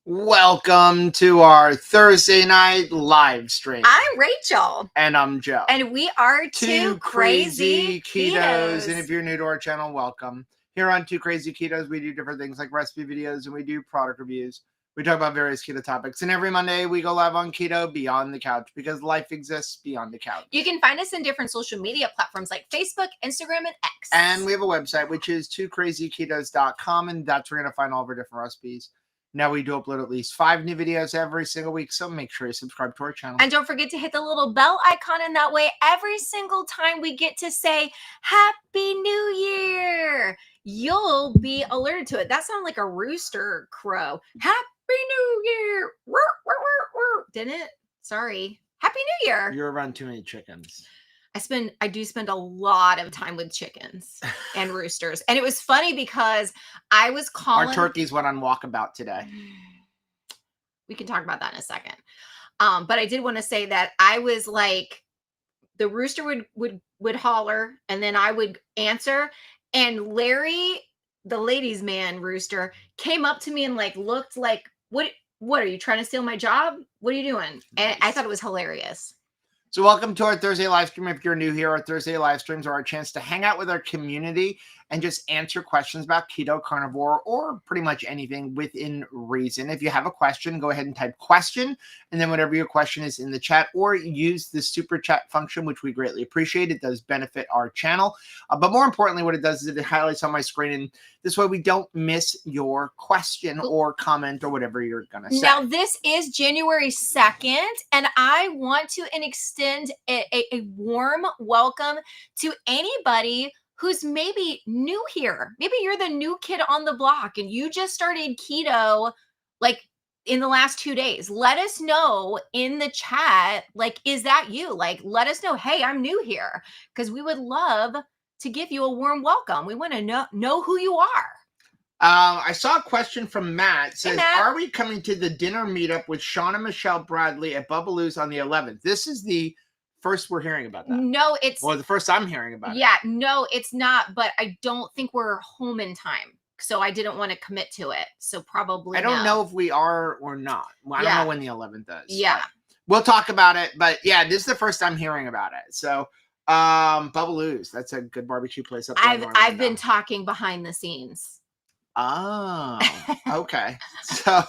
Welcome to our Thursday night live stream. I'm Rachel. And I'm Joe. And we are Two Crazy Ketos. And if you're new to our channel, welcome. Here on Two Crazy Ketos, we do different things like recipe videos and we do product reviews. We talk about various keto topics. And every Monday, we go live on Keto Beyond the Couch because life exists beyond the couch. You can find us in different social media platforms like Facebook, Instagram, and X. And we have a website, which is twocrazyketos.com. And that's where you're going to find all of our different recipes. Now we do upload at least 5 new videos every single week, so make sure you subscribe to our channel. And don't forget to hit the little bell icon, and that way every single time we get to say Happy New Year, you'll be alerted to it. That sounded like a rooster crow. Happy New Year. Didn't it? Sorry. Happy New Year. You're around too many chickens. I do spend a lot of time with chickens and roosters. And it was funny because I was calling. Our turkeys went on walkabout today. We can talk about that in a second. But I did want to say that I was like, the rooster would holler and then I would answer. And Larry, the ladies' man rooster, came up to me and like looked like, what are you trying to steal my job? What are you doing? And I thought it was hilarious. So welcome to our Thursday live stream. If you're new here, our Thursday live streams are our chance to hang out with our community and just answer questions about keto, carnivore, or pretty much anything within reason. If you have a question, go ahead and type question, and then whatever your question is in the chat, or use the super chat function, which we greatly appreciate. It does benefit our channel. But more importantly, what it does is it highlights on my screen, and this way we don't miss your question or comment or whatever you're going to say. Now, this is January 2nd, and I want to extend a warm welcome to anybody who's maybe new here. Maybe you're the new kid on the block and you just started keto like in the last 2 days. Let us know in the chat, like, is that you? Like, let us know, hey, I'm new here, because we would love to give you a warm welcome. We want to know who you are. I saw a question from Matt. It says, hey, Matt, are we coming to the dinner meetup with Sean and Michelle Bradley at Bubbaloo's on the 11th? This is the first we're hearing about that. No, it's... Well, the first I'm hearing about it. Yeah, no, it's not. But I don't think we're home in time. So I didn't want to commit to it. So probably I don't know if we are or not. Well, I don't know when the 11th is. Yeah. We'll talk about it. But yeah, this is the first I'm hearing about it. So Bubbaloo's, that's a good barbecue place up there. I've been talking behind the scenes. Oh, okay. So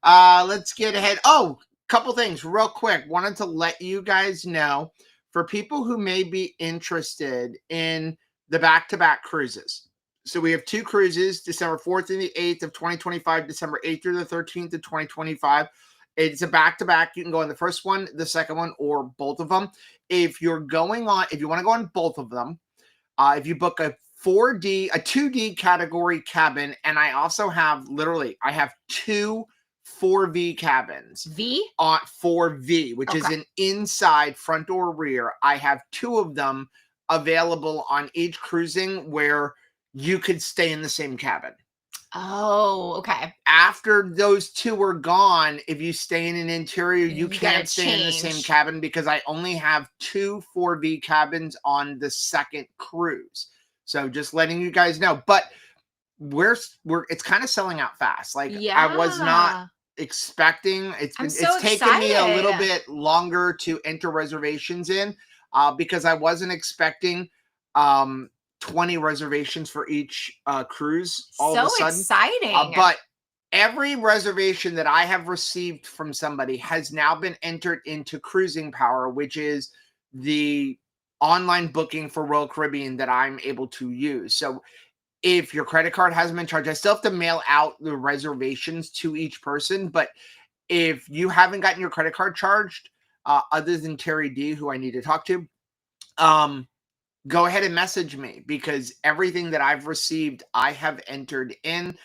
let's get ahead. Oh, couple things real quick. Wanted to let you guys know, for people who may be interested in the back-to-back cruises. So we have 2 cruises, December 4th and the 8th of 2025, December 8th through the 13th of 2025. It's a back-to-back. You can go on the first one, the second one, or both of them. If you want to go on both of them, if you book a 2D category cabin, and I also have I have 2 4V cabins. V? 4V, which is an inside front or rear. I have 2 of them available on each cruising where you could stay in the same cabin. Oh, okay. After those 2 are gone, if you stay in an interior, you can't stay in the same cabin, because I only have 2 4V cabins on the second cruise. So just letting you guys know. But it's kind of selling out fast. Like, yeah. I was not expecting. It's taken me a little bit longer to enter reservations in, because I wasn't expecting 20 reservations for each cruise all of a sudden. Exciting. But every reservation that I have received from somebody has now been entered into Cruising Power, which is the online booking for Royal Caribbean that I'm able to use. So if your credit card hasn't been charged, I still have to mail out the reservations to each person. But if you haven't gotten your credit card charged, other than Terry D, who I need to talk to, go ahead and message me, because everything that I've received, I have entered in.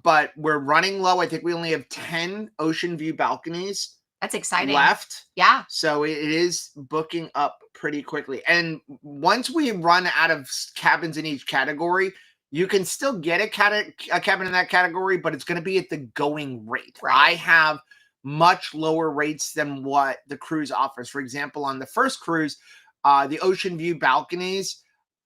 But we're running low. I think we only have 10 ocean view balconies. That's exciting. Left. Yeah. So it is booking up pretty quickly. And once we run out of cabins in each category, you can still get a cabin in that category, but it's going to be at the going rate. Right. I have much lower rates than what the cruise offers. For example, on the first cruise, The ocean view balconies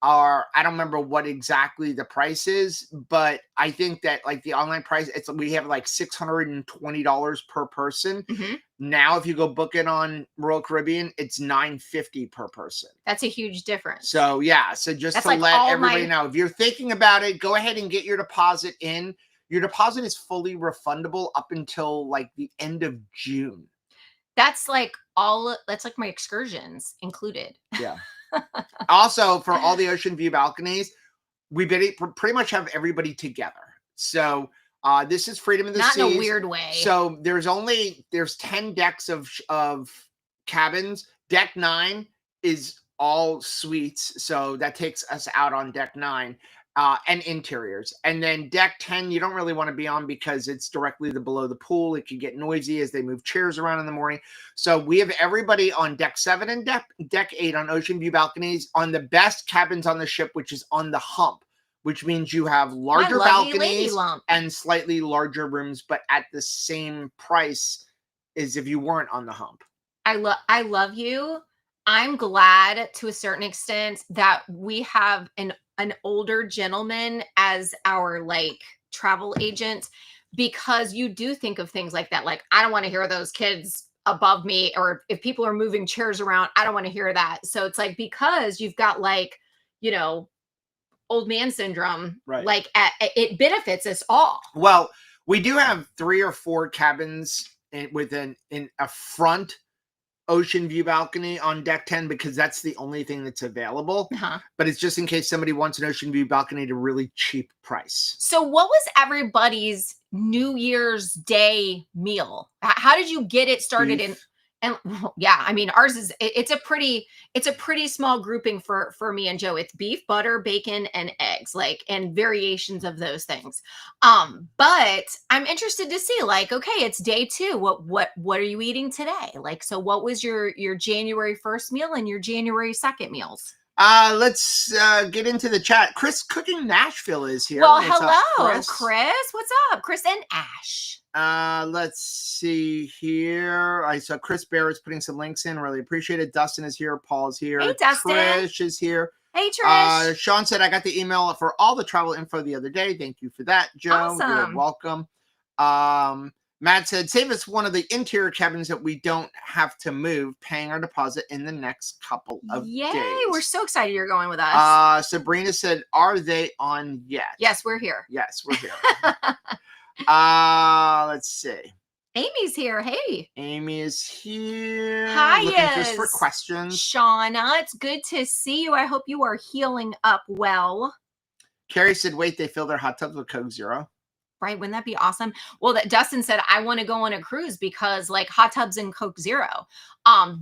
are, I don't remember what exactly the price is, but I think that like the online price, we have like $620 per person. Mm-hmm. Now, if you go book it on Royal Caribbean, it's $950 per person. That's a huge difference. So yeah, so just That's to like let all everybody know, if you're thinking about it, go ahead and get your deposit in. Your deposit is fully refundable up until like the end of June. That's like that's like my excursions included. Yeah. Also, for all the ocean view balconies, we pretty much have everybody together. So this is Freedom of the Seas. Not in a weird way. So there's 10 decks of cabins. Deck 9 is all suites. So that takes us out on deck 9. And interiors. And then deck 10, you don't really want to be on because it's directly below the pool. It can get noisy as they move chairs around in the morning. So we have everybody on deck 7 and deck 8 on ocean view balconies on the best cabins on the ship, which is on the hump, which means you have larger balconies and slightly larger rooms, but at the same price as if you weren't on the hump. I love you. I'm glad to a certain extent that we have an older gentleman as our like travel agent, because you do think of things like that. Like, I don't want to hear those kids above me, or if people are moving chairs around, I don't want to hear that. So it's like, because you've got like, you know, old man syndrome, right? Like it benefits us all. Well, we do have 3 or 4 cabins in a front ocean view balcony on deck 10 because that's the only thing that's available. But it's just in case somebody wants an ocean view balcony at a really cheap price. So what was everybody's New Year's Day meal? How did you get it started? Beef. And yeah, I mean, ours is, it's a pretty small grouping for me and Joe. It's beef, butter, bacon, and eggs, like, and variations of those things. But I'm interested to see, like, okay, it's day 2. What are you eating today? Like, so what was your January 1st meal and your January 2nd meals? Let's get into the chat. Chris Cooking Nashville is here. Well, hello, Chris. What's up, Chris and Ash? Let's see here. I saw Chris Bear is putting some links in. Really appreciate it. Dustin is here. Paul's here. Hey, Dustin. Trish is here. Hey, Trish. Sean said, I got the email for all the travel info the other day. Thank you for that, Joe. Awesome. You're welcome. Matt said, save us one of the interior cabins that we don't have to move, paying our deposit in the next couple of days. Yay, we're so excited you're going with us. Sabrina said, are they on yet? Yes, we're here. Yes, we're here. Let's see. Amy's here. Hey. Amy is here. Hi, looking just for questions. Shauna, it's good to see you. I hope you are healing up well. Carrie said, wait, they fill their hot tubs with Coke Zero. Right? Wouldn't that be awesome? Well, that Dustin said, I want to go on a cruise because like hot tubs and Coke Zero,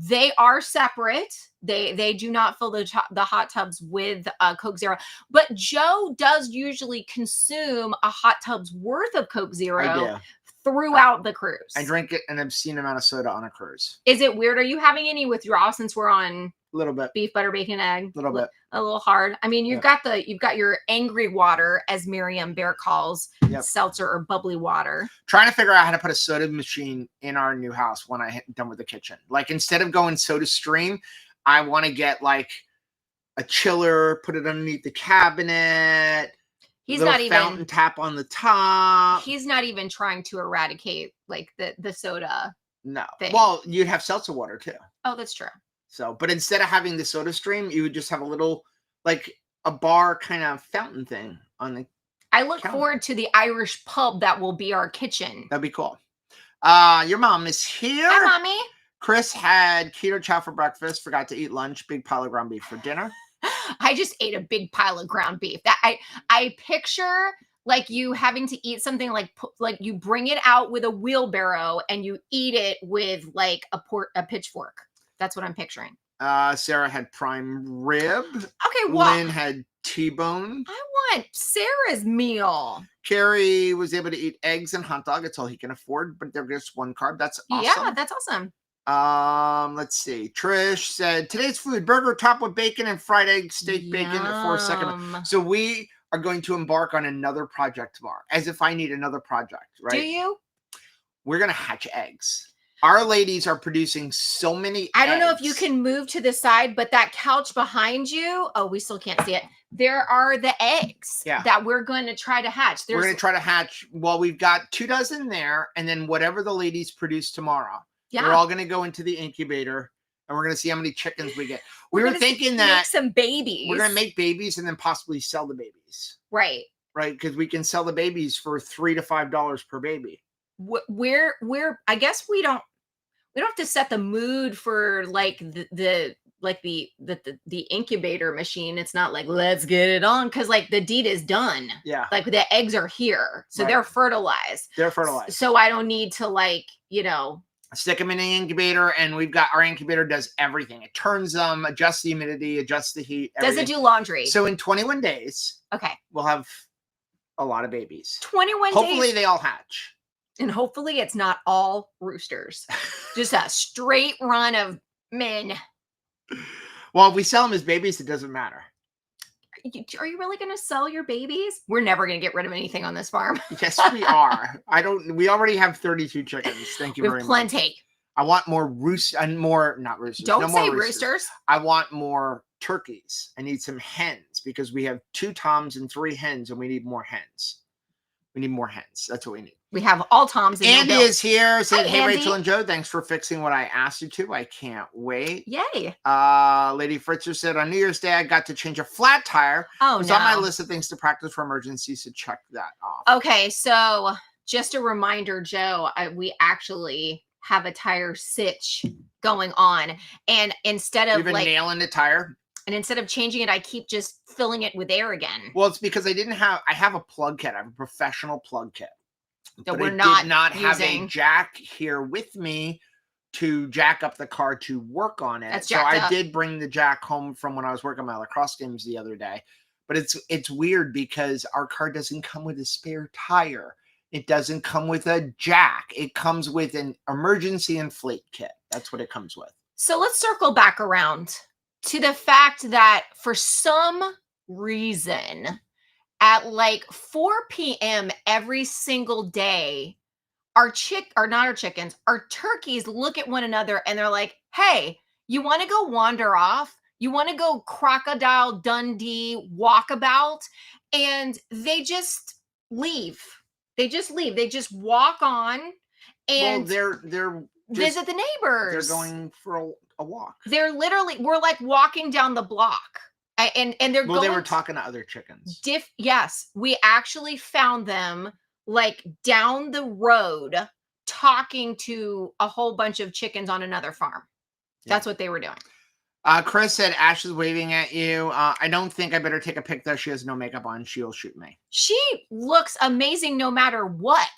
they are separate. They do not fill the hot tubs with Coke Zero, but Joe does usually consume a hot tub's worth of Coke Zero throughout the cruise. I drink an obscene amount of soda on a cruise. Is it weird? Are you having any withdrawal since we're on a little bit beef, butter, bacon, egg? A little bit. A little hard. I mean, you've got your angry water, as Miriam Bear calls seltzer or bubbly water. Trying to figure out how to put a soda machine in our new house when I'm done with the kitchen. Like, instead of going Soda Stream, I want to get like a chiller, put it underneath the cabinet. He's not even fountain tap on the top. He's not even trying to eradicate like the soda. No. Thing. Well, you'd have seltzer water too. Oh, that's true. So, but instead of having the Soda Stream, you would just have a little, like a bar kind of fountain thing on the I look forward to the Irish pub that will be our kitchen. That'd be cool. Your mom is here. Hi, Mommy. Chris had keto chow for breakfast, forgot to eat lunch, big pile of ground beef for dinner. I just ate a big pile of ground beef. That I picture like you having to eat something like you bring it out with a wheelbarrow and you eat it with like a pitchfork. That's what I'm picturing. Sarah had prime rib. Okay, well, Lynn had T-bone. I want Sarah's meal. Carrie was able to eat eggs and hot dog. That's all he can afford, but they're just one carb. That's awesome. Yeah, that's awesome. Let's see. Trish said, today's food, burger topped with bacon and fried egg, steak bacon for a second. So we are going to embark on another project tomorrow, as if I need another project, right? Do you? We're going to hatch eggs. Our ladies are producing so many I don't know if eggs. you can move to the side, but that couch behind you, oh, we still can't see it. There are the eggs that we're going to try to hatch. We're going to try to hatch. Well, we've got 2 dozen there, and then whatever the ladies produce tomorrow, they're all going to go into the incubator, and we're going to see how many chickens we get. We were thinking that make some babies. We're going to make babies and then possibly sell the babies. Right. Right, because we can sell the babies for $3 to $5 per baby. We're I guess we don't have to set the mood for like the incubator machine. It's not like let's get it on, because like the deed is done. Yeah, like the eggs are here, so they're fertilized. So I don't need to like stick them in the incubator, and we've got our incubator does everything. It turns them, adjusts the humidity, adjusts the heat. Everything. Does it do laundry? So in 21 days, we'll have a lot of babies. 21 days. Hopefully they all hatch. And hopefully it's not all roosters. Just a straight run of men. Well, if we sell them as babies, it doesn't matter. Are you really going to sell your babies? We're never going to get rid of anything on this farm. Yes, we are. We already have 32 chickens. Thank you very much. Plenty. I want more roosters and more, not roosters. Don't say roosters. I want more turkeys. I need some hens because we have 2 toms and 3 hens, and we need more hens. We need more hens. That's what we need. We have all toms. Andy is here. Said, hey, Rachel and Joe, thanks for fixing what I asked you to. I can't wait. Yay. Lady Fritzer said, on New Year's Day, I got to change a flat tire. Oh, it's on my list of things to practice for emergencies, so check that off. Okay, so just a reminder, Joe, we actually have a tire sitch going on. And instead of You've been nailing the tire? And instead of changing it, I keep just filling it with air again. Well, it's because I have a plug kit. I have a professional plug kit. That I did not have a jack here with me to jack up the car to work on it. So I did bring the jack home from when I was working my lacrosse games the other day. But it's weird because our car doesn't come with a spare tire. It doesn't come with a jack. It comes with an emergency inflate kit. That's what it comes with. So let's circle back around to the fact that for some reason at like 4 p.m. every single day, our turkeys look at one another and they're like, hey, you want to go wander off? You want to go Crocodile Dundee walkabout? And they just leave. They just walk on and they're visit the neighbors. They're going for a walk. We're like walking down the block. And they're they were talking to other chickens. Yes, we actually found them like down the road talking to a whole bunch of chickens on another farm. That's what they were doing. Chris said Ash is waving at you. I don't think I better take a pic though. She has no makeup on. She'll shoot me. She looks amazing no matter what.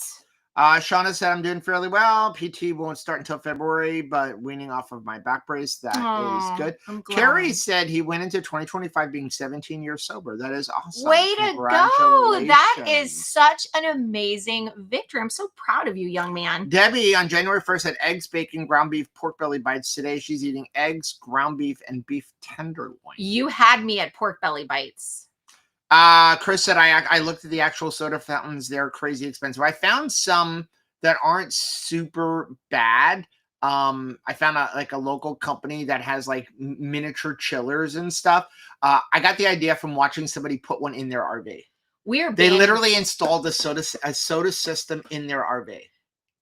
Shauna said, I'm doing fairly well. PT won't start until February, but weaning off of my back brace. That is good. Carrie said he went into 2025 being 17 years sober. That is awesome. Way to go. That is such an amazing victory. I'm so proud of you, young man. Debbie on January 1st had eggs, bacon, ground beef, pork belly bites. Today she's eating eggs, ground beef, and beef tenderloin. You had me at pork belly bites. Chris said, I looked at the actual soda fountains. They're crazy expensive. I found some that aren't super bad. I found a local company that has like miniature chillers and stuff. I got the idea from watching somebody put one in their RV. They literally installed a soda system in their RV.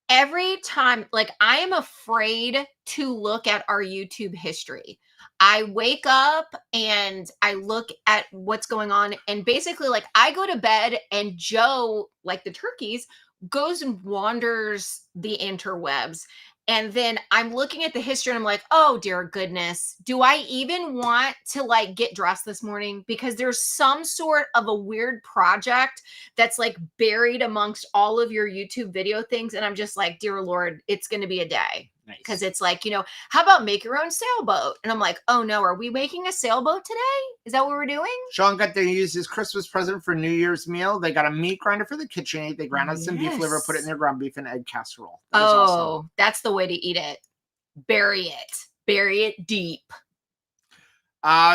Every time, like, I am afraid to look at our YouTube history. I wake up and I look at what's going on, and basically, like, I go to bed and Joe, like the turkeys, goes and wanders the interwebs. And then I'm looking at the history and I'm like, oh dear goodness, do I even want to like get dressed this morning? Because there's some sort of a weird project that's like buried amongst all of your YouTube video things. And I'm just like, dear Lord, it's going to be a day. Because it's like, how about make your own sailboat? And I'm like, oh no, are we making a sailboat today? Is that what we're doing? Sean got to use his Christmas present for New Year's meal. They got a meat grinder for the KitchenAid. They ground out some beef liver, put it in their ground beef and egg casserole. Awesome. That's the way to eat it. Bury it deep.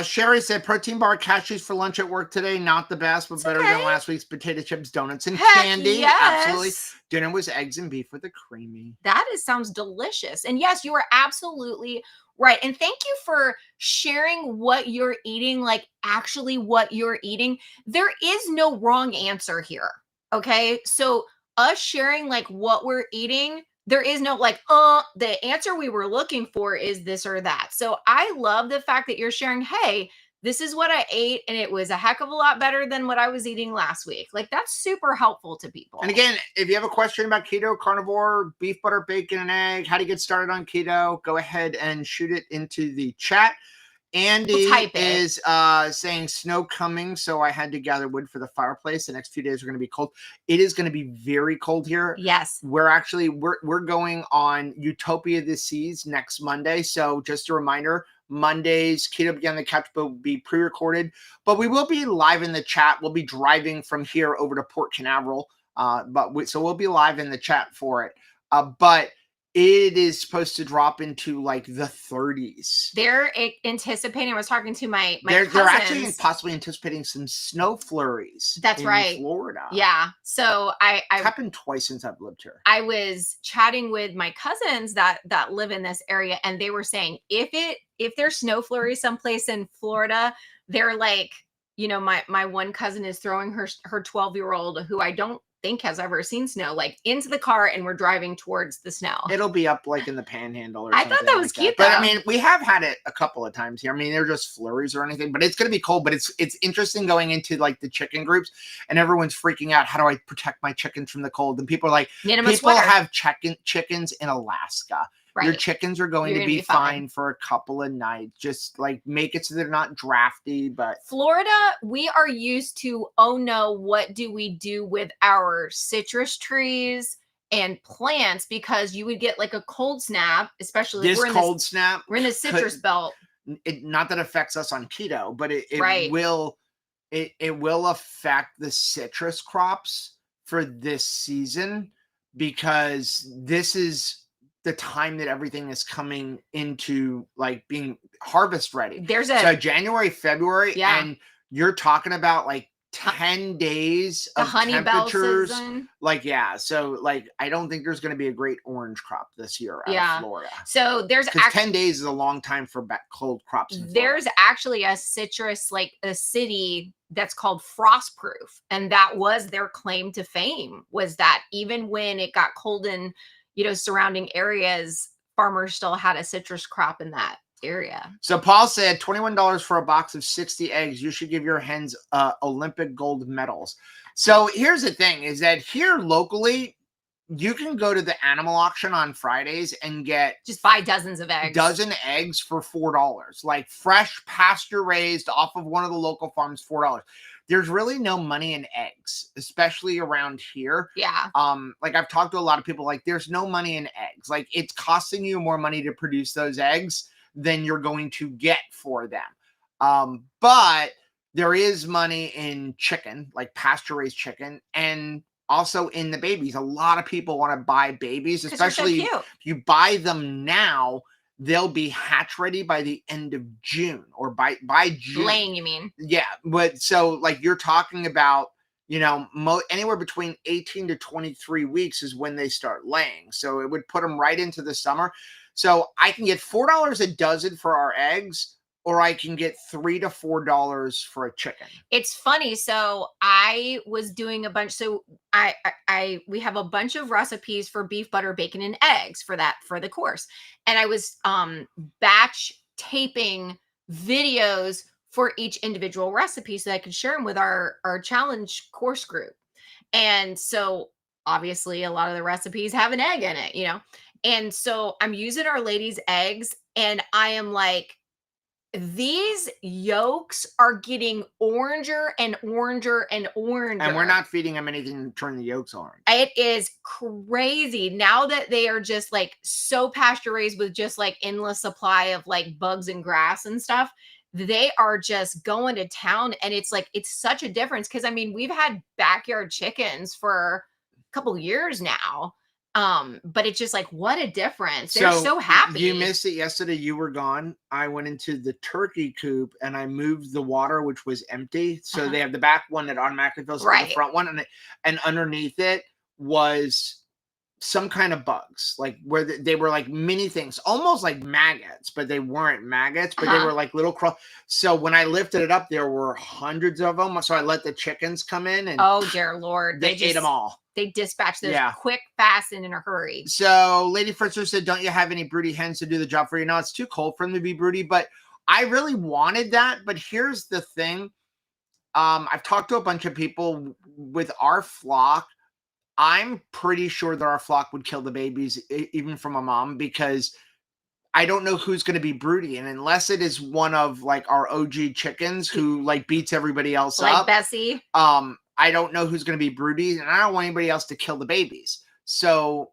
Sherry said protein bar cashews for lunch at work today. Not the best, but It's better okay. than last week's potato chips, donuts, and Heck candy. Absolutely. yes. Dinner was eggs and beef with a creamy. Sounds delicious. And yes, you are absolutely right. And thank you for sharing what you're eating, like actually what you're eating. There is no wrong answer here. Okay. So, us sharing like what we're eating, there is no like, the answer we were looking for is this or that. So, I love the fact that you're sharing, hey, this is what I ate, and it was a heck of a lot better than what I was eating last week. Like, that's super helpful to people. And again, if you have a question about keto, carnivore, beef, butter, bacon, and egg, how to get started on keto, go ahead and shoot it into the chat. Andy is saying snow coming, so I had to gather wood for the fireplace. The next few days are going to be cold. It is going to be very cold here. Yes. We're going on Utopia of the Seas next Monday. So just a reminder, Mondays, Keto Beyond the Couch will be pre-recorded, but we will be live in the chat. We'll be driving from here over to Port Canaveral. So we'll be live in the chat for it. But it is supposed to drop into like the 30s. They're anticipating. I was talking to my they're actually cousins. possibly anticipating some snow flurries. That's in right. Florida. Yeah. So it's happened twice since I've lived here. I was chatting with my cousins that live in this area, and they were saying if there's snow flurries someplace in Florida, they're like, my one cousin is throwing her 12-year-old, who I don't think has ever seen snow, like into the car, and we're driving towards the snow. It'll be up like in the Panhandle or I something. thought that was cute, though. But I mean, we have had it a couple of times here. I mean, they're just flurries or anything, but it's going to be cold. But it's interesting going into like the chicken groups, and everyone's freaking out. How do I protect my chickens from the cold? And people are like, people have chickens in Alaska. Right. Your chickens are going to be fine for a couple of nights. Just like make it so they're not drafty. But Florida, we are used to, oh no, what do we do with our citrus trees and plants? Because you would get like a cold snap, especially this cold snap. We're in the citrus belt. Not that it affects us on keto, but it will affect the citrus crops for this season, because this is the time that everything is coming into like being harvest ready. So January, February, and you're talking about like 10 days of temperatures. Like, so like I don't think there's going to be a great orange crop this year out of Florida. So there's 10 days is a long time for cold crops. There's actually a citrus, like a city that's called Frostproof, and that was their claim to fame, was that even when it got cold in surrounding areas, farmers still had a citrus crop in that area. So Paul said $21 for a box of 60 eggs. You should give your hens Olympic gold medals. So here's the thing, is that here locally, you can go to the animal auction on Fridays and just buy dozens of eggs. Dozen eggs for $4. Like fresh, pasture raised off of one of the local farms, $4. There's really no money in eggs, especially around here. Yeah. Like I've talked to a lot of people, like there's no money in eggs. Like it's costing you more money to produce those eggs than you're going to get for them. But there is money in chicken, like pasture raised chicken, and also in the babies. A lot of people want to buy babies, especially if you buy them now. They'll be hatch ready by the end of June, or by June. Laying, you mean? Yeah, but so like you're talking about, anywhere between 18 to 23 weeks is when they start laying. So it would put them right into the summer. So I can get $4 a dozen for our eggs, or I can get $3 to $4 for a chicken. It's funny. So I was doing a bunch. So we have a bunch of recipes for beef, butter, bacon, and eggs for the course. And I was batch taping videos for each individual recipe so that I could share them with our challenge course group. And so obviously a lot of the recipes have an egg in it, And so I'm using Our Lady's eggs, and I am like, these yolks are getting oranger and oranger and oranger. And we're not feeding them anything to turn the yolks orange. It is crazy. Now that they are just like so pasture raised with just like endless supply of like bugs and grass and stuff, they are just going to town. And it's like, it's such a difference. Cause I mean, we've had backyard chickens for a couple years now. But it's just like, what a difference. They're so happy. You missed it yesterday. You were gone. I went into the turkey coop and I moved the water, which was empty. So they have the back one that automatically fills to the front one, and underneath it was some kind of bugs, like where they were like mini things, almost like maggots, but they weren't maggots, but they were like little So when I lifted it up, there were hundreds of them. So I let the chickens come in, and oh dear Lord, they ate them all. They dispatched those quick, fast, and in a hurry. So Lady Fritzer said, don't you have any broody hens to do the job for you? No, it's too cold for them to be broody, but I really wanted that. But here's the thing. I've talked to a bunch of people with our flock. I'm pretty sure that our flock would kill the babies, even from a mom, because I don't know who's going to be broody. And unless it is one of like our OG chickens who like beats everybody else like up. Bessie. I don't know who's going to be broody, and I don't want anybody else to kill the babies. So,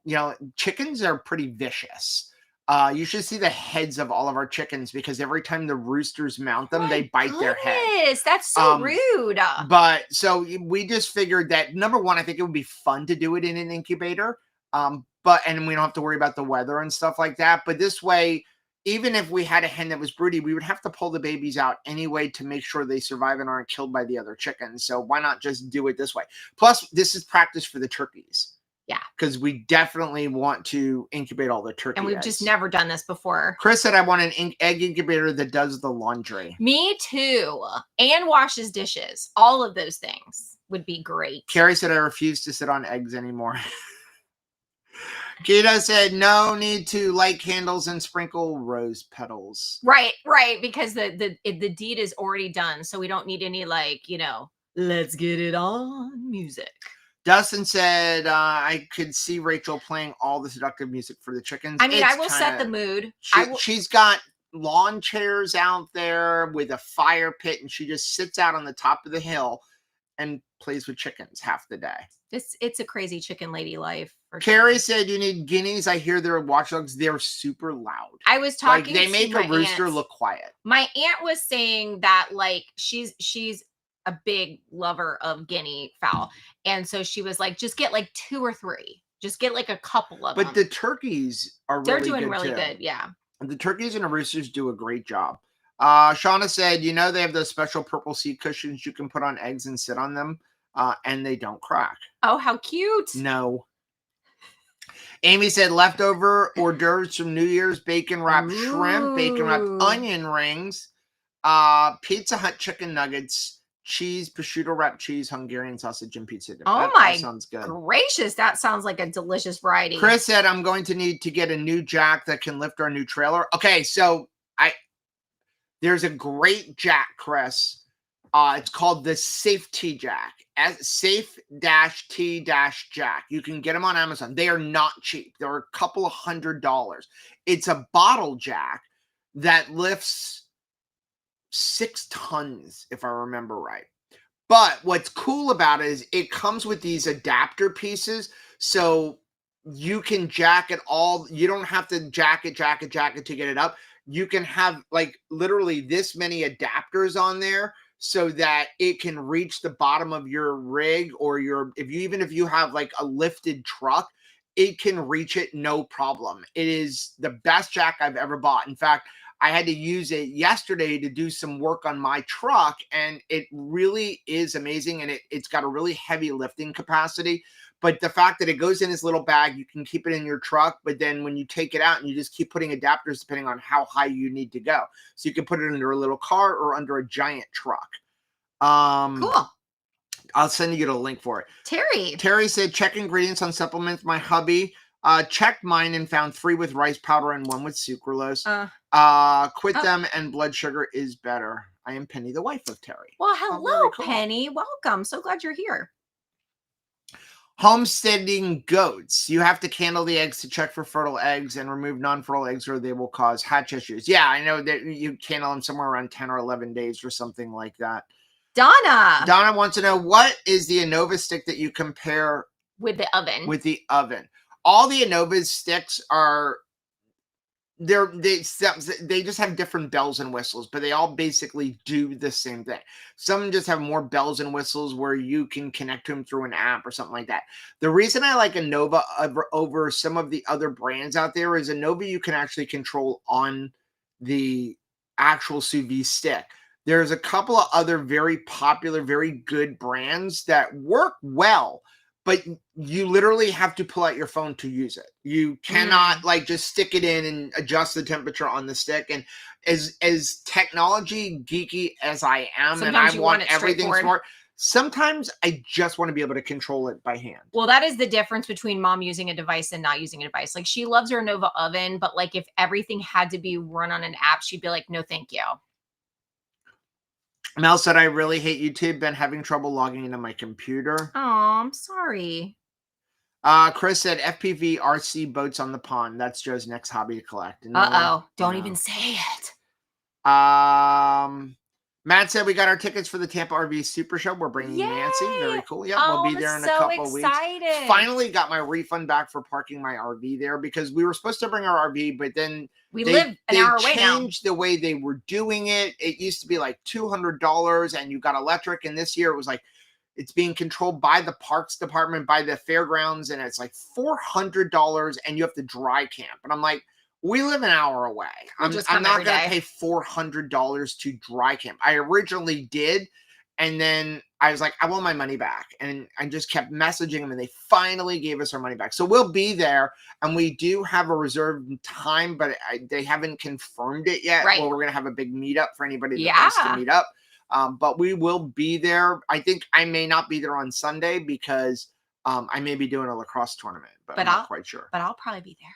chickens are pretty vicious. You should see the heads of all of our chickens, because every time the roosters mount them, they bite their head. That's so rude. But so we just figured that, number one, I think it would be fun to do it in an incubator. And we don't have to worry about the weather and stuff like that. But this way, even if we had a hen that was broody, we would have to pull the babies out anyway to make sure they survive and aren't killed by the other chickens. So why not just do it this way? Plus, this is practice for the turkeys. Yeah. Because we definitely want to incubate all the turkey And we've just never done this before. Chris said, I want an egg incubator that does the laundry. Me too. And washes dishes. All of those things would be great. Carrie said, I refuse to sit on eggs anymore. Keto said, no need to light candles and sprinkle rose petals. Right. Because the deed is already done. So we don't need any let's get it on music. Dustin said, I could see Rachel playing all the seductive music for the chickens. I mean, I will set the mood. She's got lawn chairs out there with a fire pit, and she just sits out on the top of the hill and plays with chickens half the day. It's a crazy chicken lady life. Carrie said, you need guineas. I hear they're watchdogs. They're super loud. I was talking they make a rooster look quiet. My aunt was saying that she's a big lover of guinea fowl. And so she was like, just get 2 or 3. Just get a couple of them. But the turkeys are They're doing really good. Yeah. The turkeys and the roosters do a great job. Shauna said, they have those special purple seat cushions you can put on eggs and sit on them, and they don't crack. Oh, how cute. No. Amy said, leftover hors d'oeuvres from New Year's, bacon wrapped shrimp, bacon wrapped onion rings, Pizza Hut chicken nuggets, cheese, prosciutto wrapped cheese, Hungarian sausage, and pizza dip. Oh my sounds good. Gracious, that sounds like a delicious variety. Chris said, I'm going to need to get a new jack that can lift our new trailer. Okay, so there's a great jack, Chris. It's called the Safety Jack. Safe-T-Jack. You can get them on Amazon. They are not cheap. They're a couple of $100s. It's a bottle jack that lifts 6 tons, if I remember right. But what's cool about it is it comes with these adapter pieces, so you can jack it all. You don't have to jack it to get it up. You can have literally this many adapters on there so that it can reach the bottom of your rig, or if you have a lifted truck, it can reach it no problem. It is the best jack I've ever bought. In fact, I had to use it yesterday to do some work on my truck, and it really is amazing. And it's got a really heavy lifting capacity. But the fact that it goes in this little bag, you can keep it in your truck. But then when you take it out, and you just keep putting adapters depending on how high you need to go. So you can put it under a little car or under a giant truck. Cool. I'll send you a link for it. Terry said, check ingredients on supplements. My hubby checked mine and found 3 with rice powder and 1 with sucralose. Quit them, and blood sugar is better. I am Penny, the wife of Terry. Well, hello, cool. Penny. Welcome. So glad you're here. Homesteading goats. You have to candle the eggs to check for fertile eggs and remove non-fertile eggs, or they will cause hatch issues. Yeah, I know that you candle them somewhere around 10 or 11 days or something like that. Donna wants to know, what is the Anova stick that you compare with the oven? All the Anova sticks are they just have different bells and whistles, but they all basically do the same thing. Some just have more bells and whistles where you can connect to them through an app or something like that. The reason I like Innova over some of the other brands out there is Innova you can actually control on the actual sous vide stick. There's a couple of other very popular, very good brands that work well, but you literally have to pull out your phone to use it. You cannot like just stick it in and adjust the temperature on the stick. And as technology geeky as I am, Sometimes and I you want want it everything straightforward. smart, sometimes I just want to be able to control it by hand. Well, that is the difference between mom using a device and not using a device. Like she loves her Nova oven, but like if everything had to be run on an app, she'd be like, no, thank you. Mel said, I really hate YouTube. Been having trouble logging into my computer. Oh, I'm sorry. Chris said, FPV RC boats on the pond. That's Joe's next hobby to collect. No Uh-oh. Don't even say it. Matt said we got our tickets for the Tampa RV Super Show. We're bringing Yay! Nancy. Very cool. Yeah, Oh, we'll be there in a so couple of weeks. excited. Finally got my refund back for parking my RV there because we were supposed to bring our RV, but then we live an hour away now. They changed the way they were doing it. It used to be like $200 and you got electric, and this year it was like it's being controlled by the parks department, by the fairgrounds, and it's like $400 and you have to dry camp. And I'm like, we live an hour away. I'm not going to pay $400 to dry camp. I originally did. And then I was like, I want my money back. And I just kept messaging them and they finally gave us our money back. So we'll be there. And we do have a reserved time, but they haven't confirmed it yet. Right. Well, we're going to have a big meetup for anybody that wants to meet up. But we will be there. I think I may not be there on Sunday because I may be doing a lacrosse tournament, but I'm not quite sure. But I'll probably be there.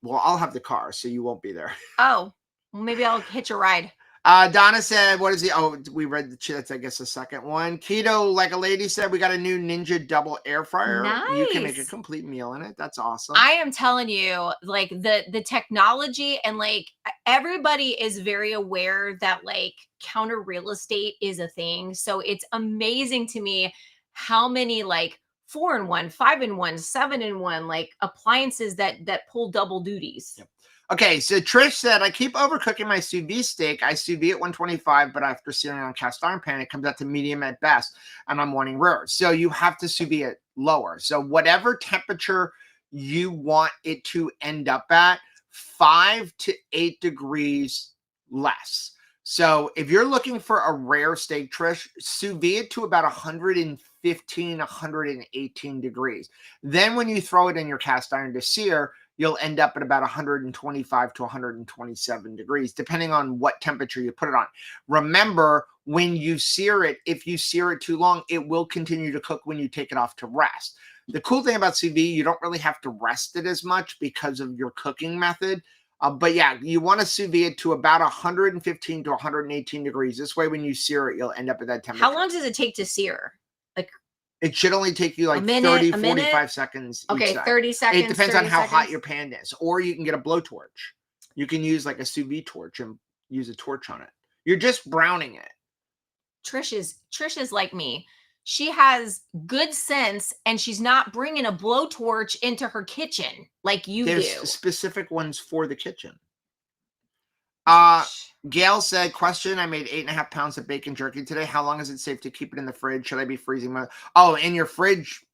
Well, I'll have the car, so you won't be there. Oh, well, maybe I'll hitch a ride. Donna said, what is the, oh, we read that's, I guess, the second one. Keto, like a lady said, we got a new Ninja double air fryer. Nice. You can make a complete meal in it. That's awesome. I am telling you, like the technology and like everybody is very aware that like counter real estate is a thing. So it's amazing to me how many like 4-in-1, 5-in-1, 7-in-1 like appliances that pull double duties. Yep. Okay, so Trish said, I keep overcooking my sous vide steak. I sous vide at 125, but after searing on cast iron pan, it comes out to medium at best, and I'm wanting rare. So you have to sous vide it lower. So whatever temperature you want it to end up at, 5 to 8 degrees less. So if you're looking for a rare steak, Trish, sous vide it to about 115, 118 degrees. Then when you throw it in your cast iron to sear, you'll end up at about 125 to 127 degrees, depending on what temperature you put it on. Remember, when you sear it, if you sear it too long, it will continue to cook when you take it off to rest. The cool thing about sous vide, you don't really have to rest it as much because of your cooking method. But yeah, you want to sous vide it to about 115 to 118 degrees. This way, when you sear it, you'll end up at that temperature. How long does it take to sear? Like it should only take you like 30, 45 seconds. Okay, 30 seconds. It depends on how hot your pan is. Or you can get a blowtorch. You can use like a sous vide torch and use a torch on it. You're just browning it. Trish is like me. She has good sense and she's not bringing a blowtorch into her kitchen like you do. There's specific ones for the kitchen. Gail said, question, I made 8.5 pounds of bacon jerky today. How long is it safe to keep it in the fridge? Should I be freezing my... Oh, in your fridge?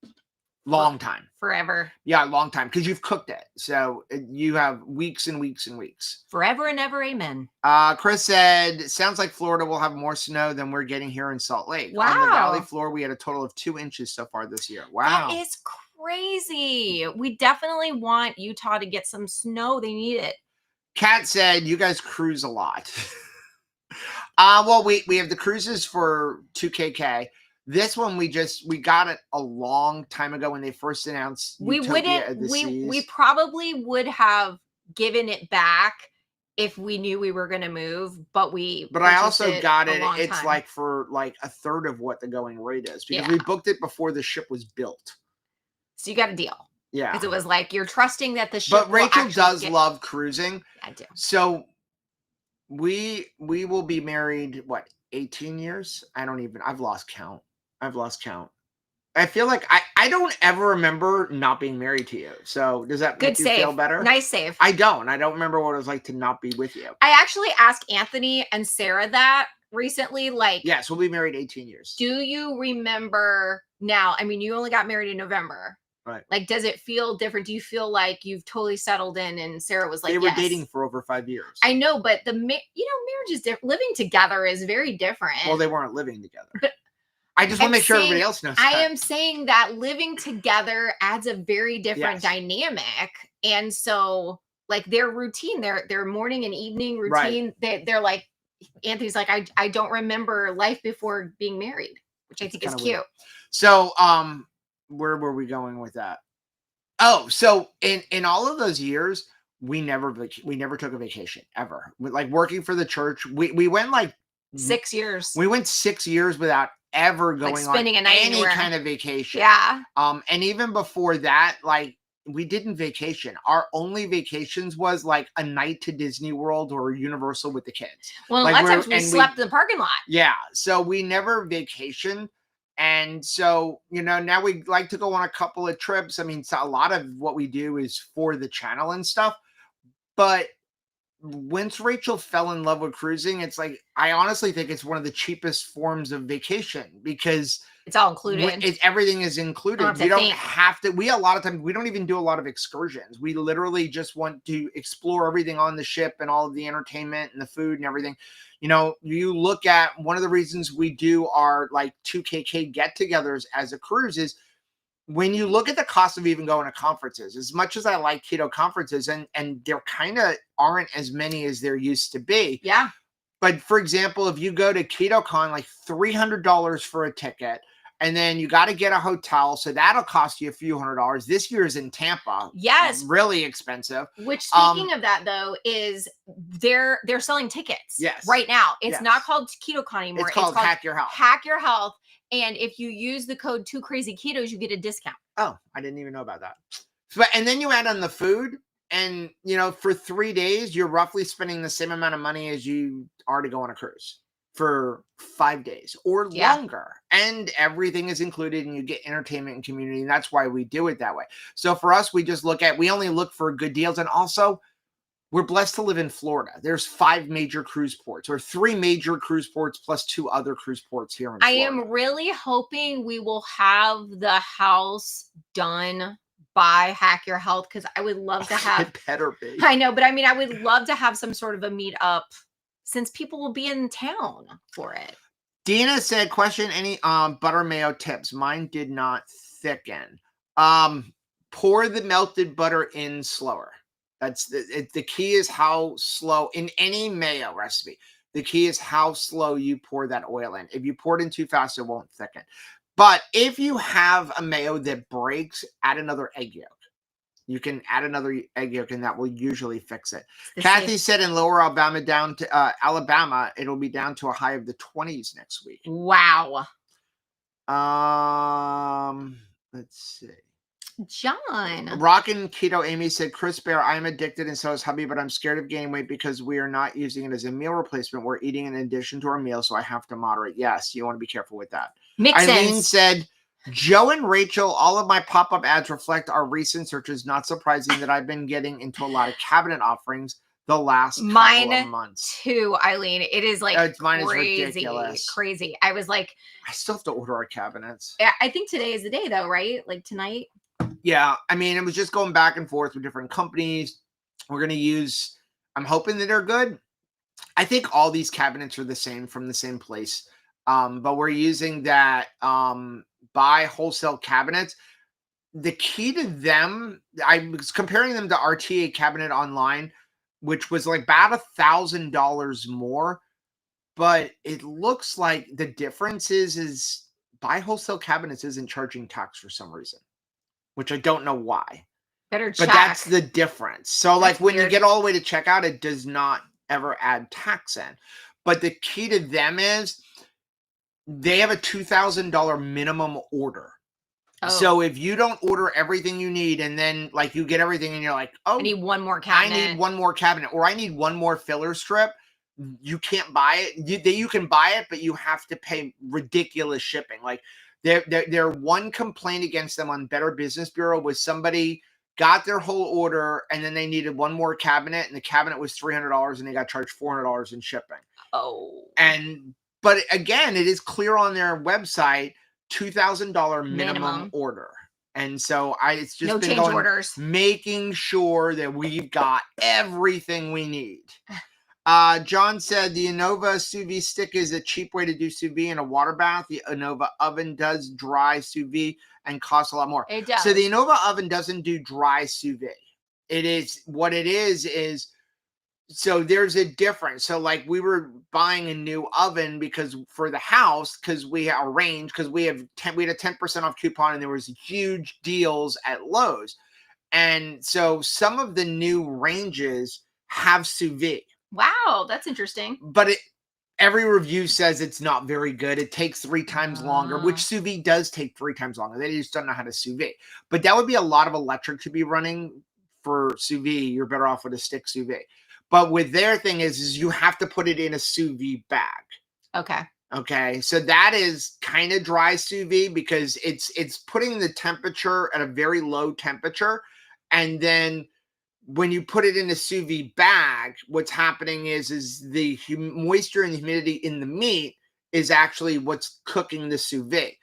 Long time. Forever. Yeah, long time. Because you've cooked it. So you have weeks and weeks and weeks. Forever and ever, amen. Chris said, sounds like Florida will have more snow than we're getting here in Salt Lake. Wow. On the valley floor, we had a total of 2 inches so far this year. Wow. That is crazy. We definitely want Utah to get some snow. They need it. Kat said, you guys cruise a lot. Well, we have the cruises for 2KK. This one we got it a long time ago when they first announced Utopia of the Seas. We probably would have given it back if we knew we were going to move, but I also got it. It's like for like a third of what the going rate is because we booked it before the ship was built. So you got a deal. Yeah. Because it was like, you're trusting that the ship But Rachel does love cruising. I do. So we will be married, what, 18 years? I've lost count. I feel like I don't ever remember not being married to you. So does that Good make you feel save. better? Nice save. I don't remember what it was like to not be with you. I actually asked Anthony and Sarah that recently, like, Yes, we'll be married 18 years. do you remember now? I mean, you only got married in November. Right. Like, does it feel different? Do you feel like you've totally settled in? And Sarah was like, They were yes. dating for over 5 years. I know, but marriage is different. Living together is very different. Well, they weren't living together. But I just want to make sure everybody else knows I that. am saying that living together adds a very different dynamic. And so, like, their routine, their morning and evening routine, they're like, Anthony's like, I don't remember life before being married, which I think is cute. Weird. So, where were we going with that? Oh, so in all of those years, we never took a vacation ever. Like working for the church, we went like 6 years. We went 6 years without ever going like spending on a night any anywhere. kind of vacation. Yeah. And even before that, like we didn't vacation. Our only vacations was like a night to Disney World or Universal with the kids. Well, like a lot of times we slept in the parking lot. Yeah. So we never vacationed. And so, now we like to go on a couple of trips. I mean, so a lot of what we do is for the channel and stuff. But once Rachel fell in love with cruising, it's like, I honestly think it's one of the cheapest forms of vacation because it's all included. Everything is included. We don't have to. A lot of times we don't even do a lot of excursions. We literally just want to explore everything on the ship and all of the entertainment and the food and everything. You look at one of the reasons we do our like 2KK get-togethers as a cruise is when you look at the cost of even going to conferences, as much as I like keto conferences, and there kind of aren't as many as there used to be. Yeah. But for example, if you go to KetoCon, like $300 for a ticket, and then you got to get a hotel, so that'll cost you a few $100s. This year is in Tampa. Yes, really expensive. Which, speaking of that, though, is they're selling tickets. Yes, right now. It's not called KetoCon anymore. It's called Hack Your Health. Hack Your Health. And if you use the code 2krazyketos, you get a discount. Oh, I didn't even know about that. And then you add on the food, and for 3 days, you're roughly spending the same amount of money as you are to go on a cruise for 5 days or longer. And everything is included, and you get entertainment and community. And that's why we do it that way. So for us, we only look for good deals. And also, we're blessed to live in Florida. There's 5 major cruise ports, or 3 major cruise ports plus 2 other cruise ports here in Florida. I am really hoping we will have the house done by Hack Your Health, because I would love to have. It better be. I know, but I mean, I would love to have some sort of a meetup, since people will be in town for it. Dina said, question any butter mayo tips. Mine did not thicken. Pour the melted butter in slower. That's the key is how slow in any mayo recipe. The key is how slow you pour that oil in. If you pour it in too fast, it won't thicken. But if you have a mayo that breaks, add another egg yolk. You can add another egg yolk, and that will usually fix it. Kathy said in Lower Alabama, it'll be down to a high of the 20s next week. Wow. Let's see. John. Rockin' Keto Amy said, Chris Bear, I am addicted and so is hubby, but I'm scared of gaining weight because we are not using it as a meal replacement. We're eating in addition to our meal, so I have to moderate. Yes, you want to be careful with that. Makes Eileen sense. said, Joe and Rachel, all of my pop-up ads reflect our recent searches. Not surprising that I've been getting into a lot of cabinet offerings the last couple of months. Too, Eileen. It is like mine crazy, is ridiculous. Crazy. I was like, I still have to order our cabinets. I think today is the day, though, right? Like tonight. Yeah, I mean, it was just going back and forth with different companies. We're going to use, I'm hoping that they're good. I think all these cabinets are the same from the same place. But we're using that buy wholesale cabinets. The key to them, I was comparing them to RTA cabinet online, which was like about $1,000 more. But it looks like the difference is buy wholesale cabinets isn't charging tax for some reason, which I don't know why. Better check. But that's the difference. So that's like when weird. you get all the way to checkout, it does not ever add tax in. But the key to them is they have a $2,000 minimum order. Oh. So if you don't order everything you need and then like you get everything and you're like, oh, I need one more cabinet. I need one more cabinet, or I need one more filler strip. You can't buy it. You can buy it, but you have to pay ridiculous shipping. Like Their one complaint against them on Better Business Bureau was somebody got their whole order and then they needed one more cabinet, and the cabinet was $300 and they got charged $400 in shipping. Oh. But again, it is clear on their website, $2,000 minimum order. And so it's just no been change orders, making sure that we've got everything we need. John said the Innova sous vide stick is a cheap way to do sous vide in a water bath. The Innova oven does dry sous vide and costs a lot more. It does. So the Innova oven doesn't do dry sous vide. It is what it is. So there's a difference. So like we were buying a new oven because for the house, because we arranged, because we had a 10% off coupon and there was huge deals at Lowe's. And so some of the new ranges have sous vide. Wow, that's interesting. But every review says it's not very good. It takes 3 times longer, which sous vide does take 3 times longer. They just don't know how to sous vide. But that would be a lot of electric to be running for sous vide. You're better off with a stick sous vide. But with their thing is you have to put it in a sous vide bag. Okay. So that is kind of dry sous vide because it's putting the temperature at a very low temperature. And then when you put it in a sous vide bag, what's happening is the moisture and humidity in the meat is actually what's cooking the sous vide.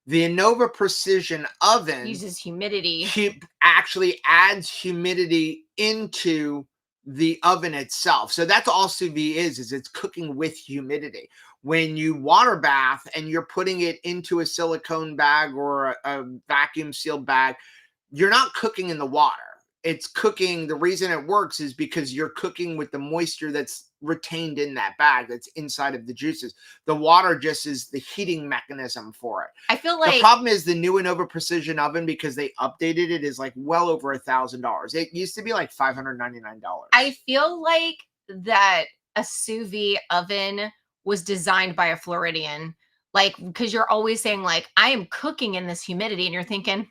The Innova Precision oven uses humidity. Actually adds humidity into the oven itself. So that's all sous vide is it's cooking with humidity. When you water bath and you're putting it into a silicone bag or a vacuum sealed bag, you're not cooking in the water. It's cooking. The reason it works is because you're cooking with the moisture that's retained in that bag that's inside of the juices. The water just is the heating mechanism for it. I feel like the problem is the new Innova Precision oven, because they updated it, is like well over $1,000. It used to be like $599. I feel like that a sous vide oven was designed by a Floridian, like, because you're always saying like, I am cooking in this humidity, and you're thinking,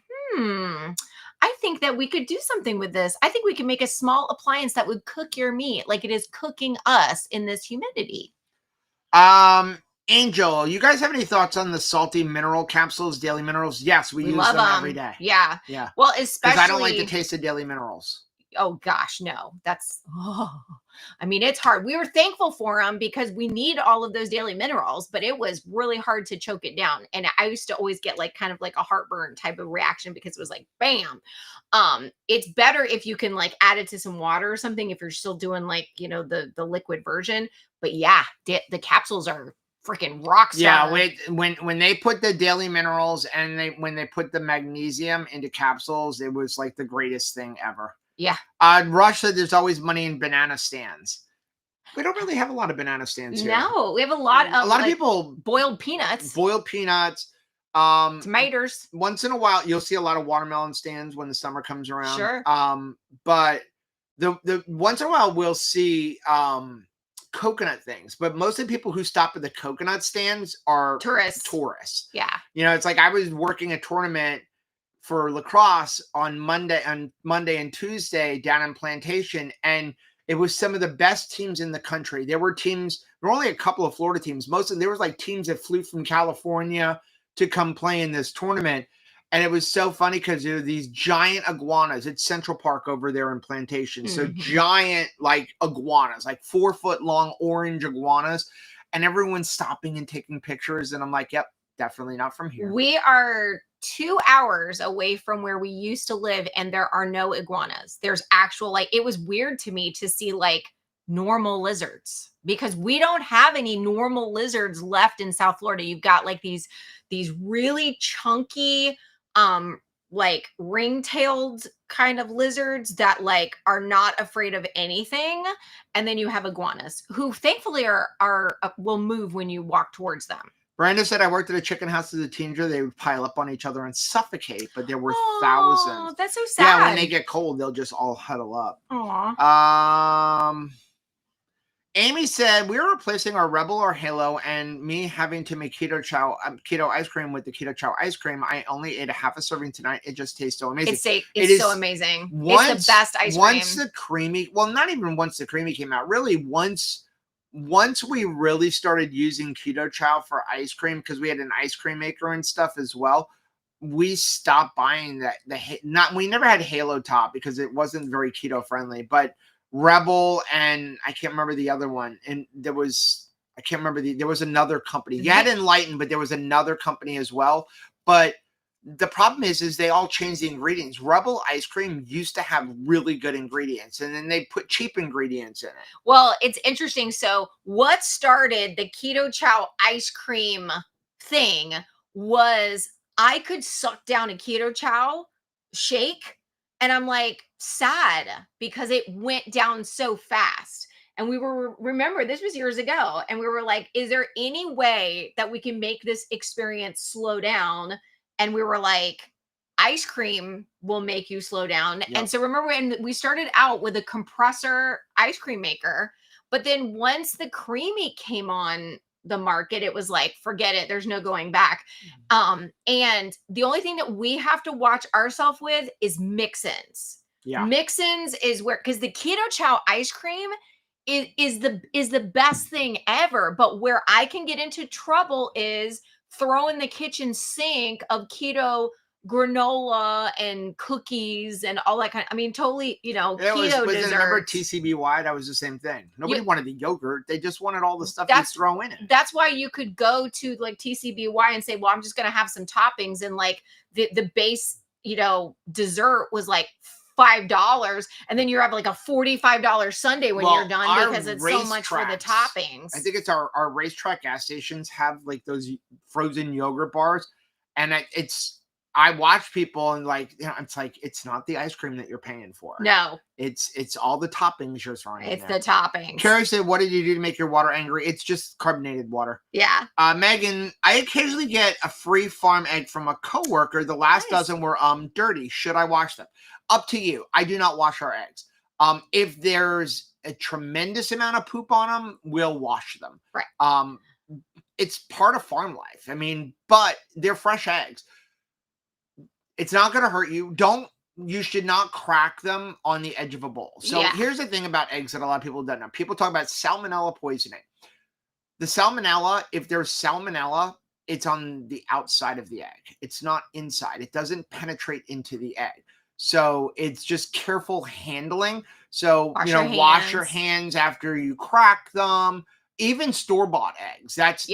I think that we could do something with this. I think we can make a small appliance that would cook your meat like it is cooking us in this humidity. Angel, you guys have any thoughts on the salty mineral capsules, Daily Minerals? Yes, we use them every day. Yeah. Yeah. Well, especially because I don't like the taste of Daily Minerals. Oh gosh, no. I mean, it's hard. We were thankful for them because we need all of those daily minerals, but it was really hard to choke it down. And I used to always get like kind of like a heartburn type of reaction because it was like, bam. It's better if you can like add it to some water or something if you're still doing like, the liquid version. But yeah, the capsules are freaking rock star. Yeah, when they put the Daily Minerals and when they put the magnesium into capsules, it was like the greatest thing ever. Yeah. Rush said there's always money in banana stands. We don't really have a lot of banana stands here. No, we have a lot of people boiled peanuts. Tomatoes. Once in a while, you'll see a lot of watermelon stands when the summer comes around. Sure. But the once in a while we'll see coconut things. But most of the people who stop at the coconut stands are tourists. Yeah. It's like I was working a tournament for lacrosse on Monday and Tuesday down in Plantation, and it was some of the best teams in the country. There were only a couple of Florida teams. There was like teams that flew from California to come play in this tournament. And it was so funny because there were these giant iguanas. It's Central Park over there in Plantation. So giant like iguanas, like 4 foot long orange iguanas, and everyone's stopping and taking pictures. And I'm like, yep, definitely not from here. We are 2 hours away from where we used to live, and there are no iguanas. There's actual, it was weird to me to see like normal lizards, because we don't have any normal lizards left in South Florida. You've got like these really chunky, like ring-tailed kind of lizards that like are not afraid of anything. And then you have iguanas who thankfully will move when you walk towards them. Brenda said, I worked at a chicken house as a teenager. They would pile up on each other and suffocate, but there were thousands. That's so sad. Yeah, when they get cold, they'll just all huddle up. Aww. Amy said, we were replacing our Rebel or Halo, and me having to make keto ice cream with the keto chow ice cream. I only ate a half a serving tonight. It just tastes so amazing. It's so amazing. It's the best ice cream. Not even once the creamy came out. Really, once once we really started using keto chow for ice cream, because we had an ice cream maker and stuff as well, we stopped buying that. We never had Halo Top because it wasn't very keto friendly, but Rebel and I can't remember the other one. And there was another company. You had Enlighten, but there was another company as well. But the problem is they all changed the ingredients. Rebel ice cream used to have really good ingredients, and then they put cheap ingredients in it. Well, it's interesting. So what started the keto chow ice cream thing was I could suck down a keto chow shake, and I'm like sad because it went down so fast. And we were, remember, this was years ago, and we were like, is there any way that we can make this experience slow down? And we were like, ice cream will make you slow down. Yep. And so remember when we started out with a compressor ice cream maker, but then once the creamy came on the market, it was like, forget it, there's no going back. And the only thing that we have to watch ourselves with is mix-ins. Yeah. Mix-ins is where, because the keto chow ice cream is the best thing ever. But where I can get into trouble is throw in the kitchen sink of keto granola and cookies and all that kind of, I mean, totally, keto desserts. Remember TCBY? That was the same thing. Nobody wanted the yogurt. They just wanted all the stuff you throw in it. That's why you could go to like TCBY and say, well, I'm just going to have some toppings. And like the base, dessert was like $5. And then you have like a $45 sundae when you're done because it's so much for the toppings. I think it's our racetrack gas stations have like those frozen yogurt bars. And I watch people and like, it's like, it's not the ice cream that you're paying for. No. It's all the toppings you're throwing in It's there. the toppings. Carrie said, what did you do to make your water angry? It's just carbonated water. Yeah. Megan, I occasionally get a free farm egg from a coworker. The last dozen were dirty. Should I wash them? Up to you. I do not wash our eggs. If there's a tremendous amount of poop on them, we'll wash them. Right. It's part of farm life. I mean, but they're fresh eggs. It's not going to hurt you. You should not crack them on the edge of a bowl. So here's the thing about eggs that a lot of people don't know. People talk about salmonella poisoning. The salmonella, if there's salmonella, it's on the outside of the egg. It's not inside. It doesn't penetrate into the egg. So it's just careful handling. So, wash your hands after you crack them. Even store-bought eggs. That's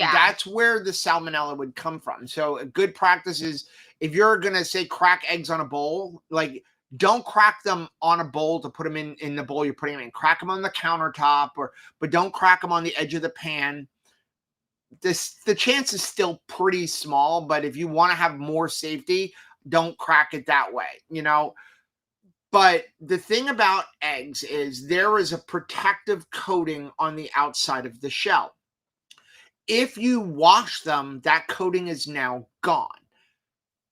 where the salmonella would come from. So a good practice is, if you're going to say crack eggs on a bowl, like don't crack them on a bowl to put them in the bowl you're putting them in. Crack them on the countertop, but don't crack them on the edge of the pan. The chance is still pretty small, but if you want to have more safety, don't crack it that way, But the thing about eggs is there is a protective coating on the outside of the shell. If you wash them, that coating is now gone.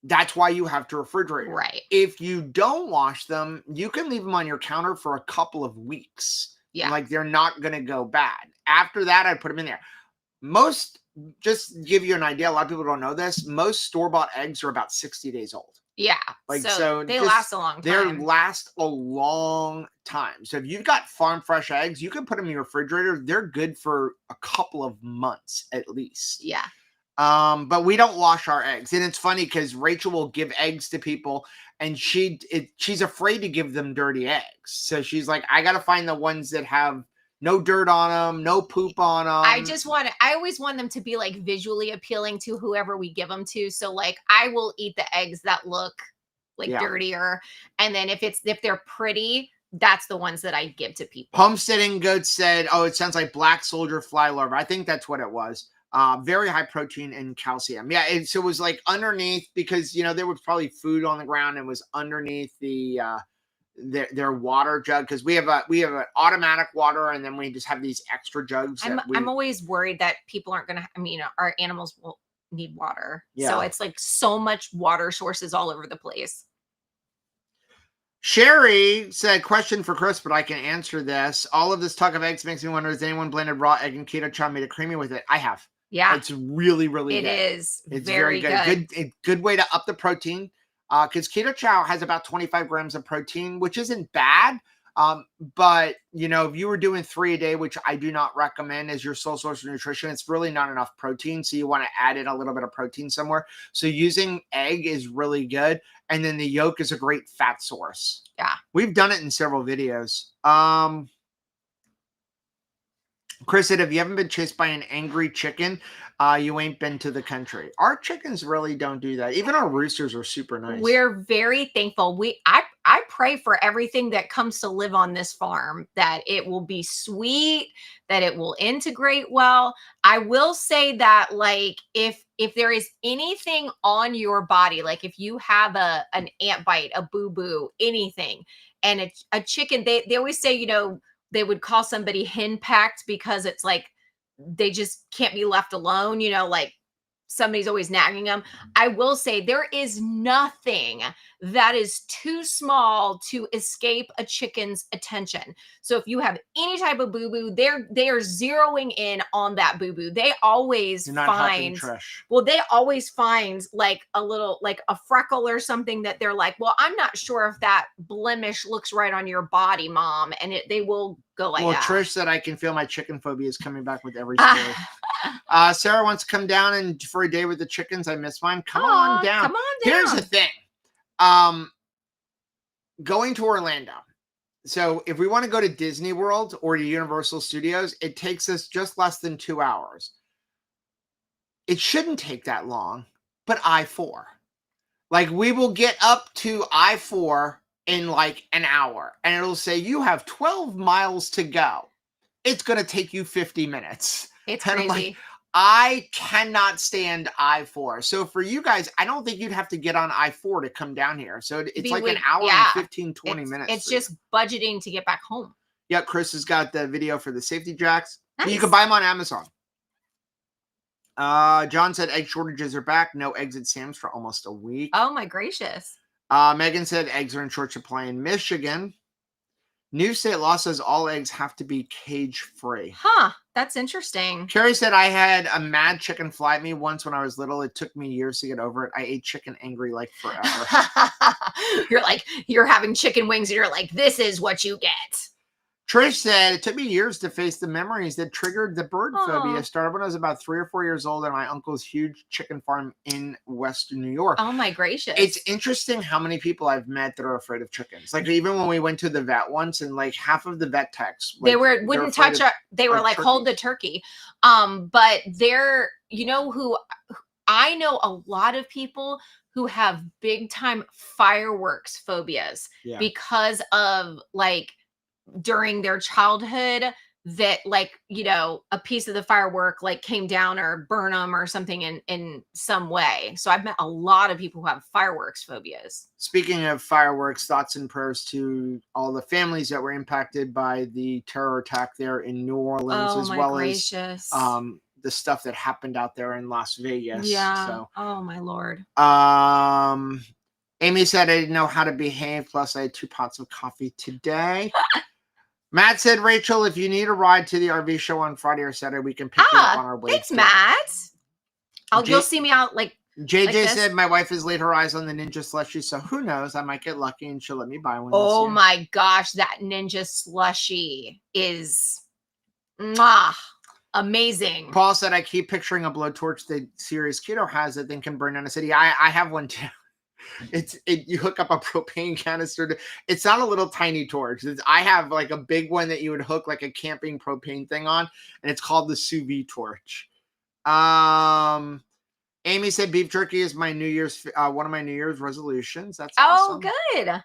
That's why you have to refrigerate them. Right. If you don't wash them, you can leave them on your counter for a couple of weeks. Yeah. Like they're not going to go bad. After that, I put them in there. Just to give you an idea, a lot of people don't know this, most store-bought eggs are about 60 days old. Yeah. So they last a long time. They last a long time. So if you've got farm fresh eggs, you can put them in your refrigerator. They're good for a couple of months at least. Yeah. But we don't wash our eggs. And it's funny because Rachel will give eggs to people and she's afraid to give them dirty eggs. So she's like, I got to find the ones that have no dirt on them, no poop on them. I always want them to be like visually appealing to whoever we give them to. So like I will eat the eggs that look like dirtier. And then if they're pretty, that's the ones that I give to people. Homesteading Goat said, oh, it sounds like black soldier fly larva. I think that's what it was. Very high protein and calcium. Yeah. So it was like underneath because, there was probably food on the ground and was underneath their water jug. Cause we have an automatic water and then we just have these extra jugs. I'm always worried that people aren't going to, our animals will need water. Yeah. So it's like so much water sources all over the place. Sherry said, question for Chris, but I can answer this. All of this talk of eggs makes me wonder, has anyone blended raw egg and keto chow made it creamy with it? I have. Yeah. It's really, really good. It is. It's very good. Good way to up the protein. Because keto chow has about 25 grams of protein, which isn't bad. But you know, if you were doing 3 a day, which I do not recommend as your sole source of nutrition, it's really not enough protein. So you want to add in a little bit of protein somewhere. So using egg is really good. And then the yolk is a great fat source. Yeah. We've done it in several videos. Chris said, if you haven't been chased by an angry chicken, you ain't been to the country. Our chickens really don't do that. Even our roosters are super nice. We're very thankful. I pray for everything that comes to live on this farm, that it will be sweet, that it will integrate well. I will say that, like, if there is anything on your body, like if you have an ant bite, a boo-boo, anything, and a chicken, they always say, you know, they would call somebody henpecked because it's like they just can't be left alone, you know, like somebody's always nagging them. I will say there is nothing that is too small to escape a chicken's attention. So if you have any type of boo-boo, they are zeroing in on that boo-boo. They always find, well, they always find like a little, like a freckle or something that they're like, well, I'm not sure if that blemish looks right on your body, mom. And they will go like, well, that. Trish said, I can feel my chicken phobia is coming back with every story. Sarah wants to come down and for a day with the chickens. I miss mine. Come on down. Come on down. Here's the thing. Going to Orlando. So if we want to go to Disney World or to Universal Studios, it takes us just less than 2 hours. It shouldn't take that long, but I-4. Like, we will get up to I-4 in like an hour, and it'll say you have 12 miles to go. It's going to take you 50 minutes. It's and crazy. I'm like, I cannot stand I-4. So for you guys, I don't think you'd have to get on I-4 to come down here. So it's like an hour and 15, 20 minutes. It's just budgeting to get back home. Yep, Chris has got the video for the safety jacks. Nice. You can buy them on Amazon. John said egg shortages are back. No eggs at Sam's for almost a week. Oh my gracious. Megan said eggs are in short supply in Michigan. New state law says all eggs have to be cage-free. Huh, that's interesting. Carrie said, I had a mad chicken fly at me once when I was little. It took me years to get over it. I ate chicken angry like forever. You're having chicken wings and you're like, this is what you get. Trish said, it took me years to face the memories that triggered the bird phobia. It started when I was about 3 or 4 years old at my uncle's huge chicken farm in Western New York. Oh my gracious. It's interesting how many people I've met that are afraid of chickens. Like, even when we went to the vet once, and like half of the vet techs, like, wouldn't touch it. They were like, hold the turkey. But they're, you know, who I know a lot of people who have big time fireworks phobias because of like, during their childhood that, like, you know, a piece of the firework like came down or burn them or something in some way. So I've met a lot of people who have fireworks phobias. Speaking of fireworks, thoughts and prayers to all the families that were impacted by the terror attack there in New Orleans, as well as the stuff that happened out there in Las Vegas. Yeah. So, oh my Lord. Amy said, I didn't know how to behave. Plus, I had 2 pots of coffee today. Matt said, Rachel, if you need a ride to the RV show on Friday or Saturday, we can pick you up on our way. Thanks, Matt. You'll see me out like. JJ said, my wife has laid her eyes on the Ninja Slushy, so who knows? I might get lucky and she'll let me buy one. Oh my gosh, that Ninja Slushy is amazing. Paul said, I keep picturing a blowtorch that Serious Keto has that then can burn down a city. I have one too. You hook up a propane canister. It's not a little tiny torch. I have like a big one that you would hook like a camping propane thing on, and it's called the sous vide torch. Amy said beef jerky is my New Year's one of my New Year's resolutions. That's awesome. Oh, good.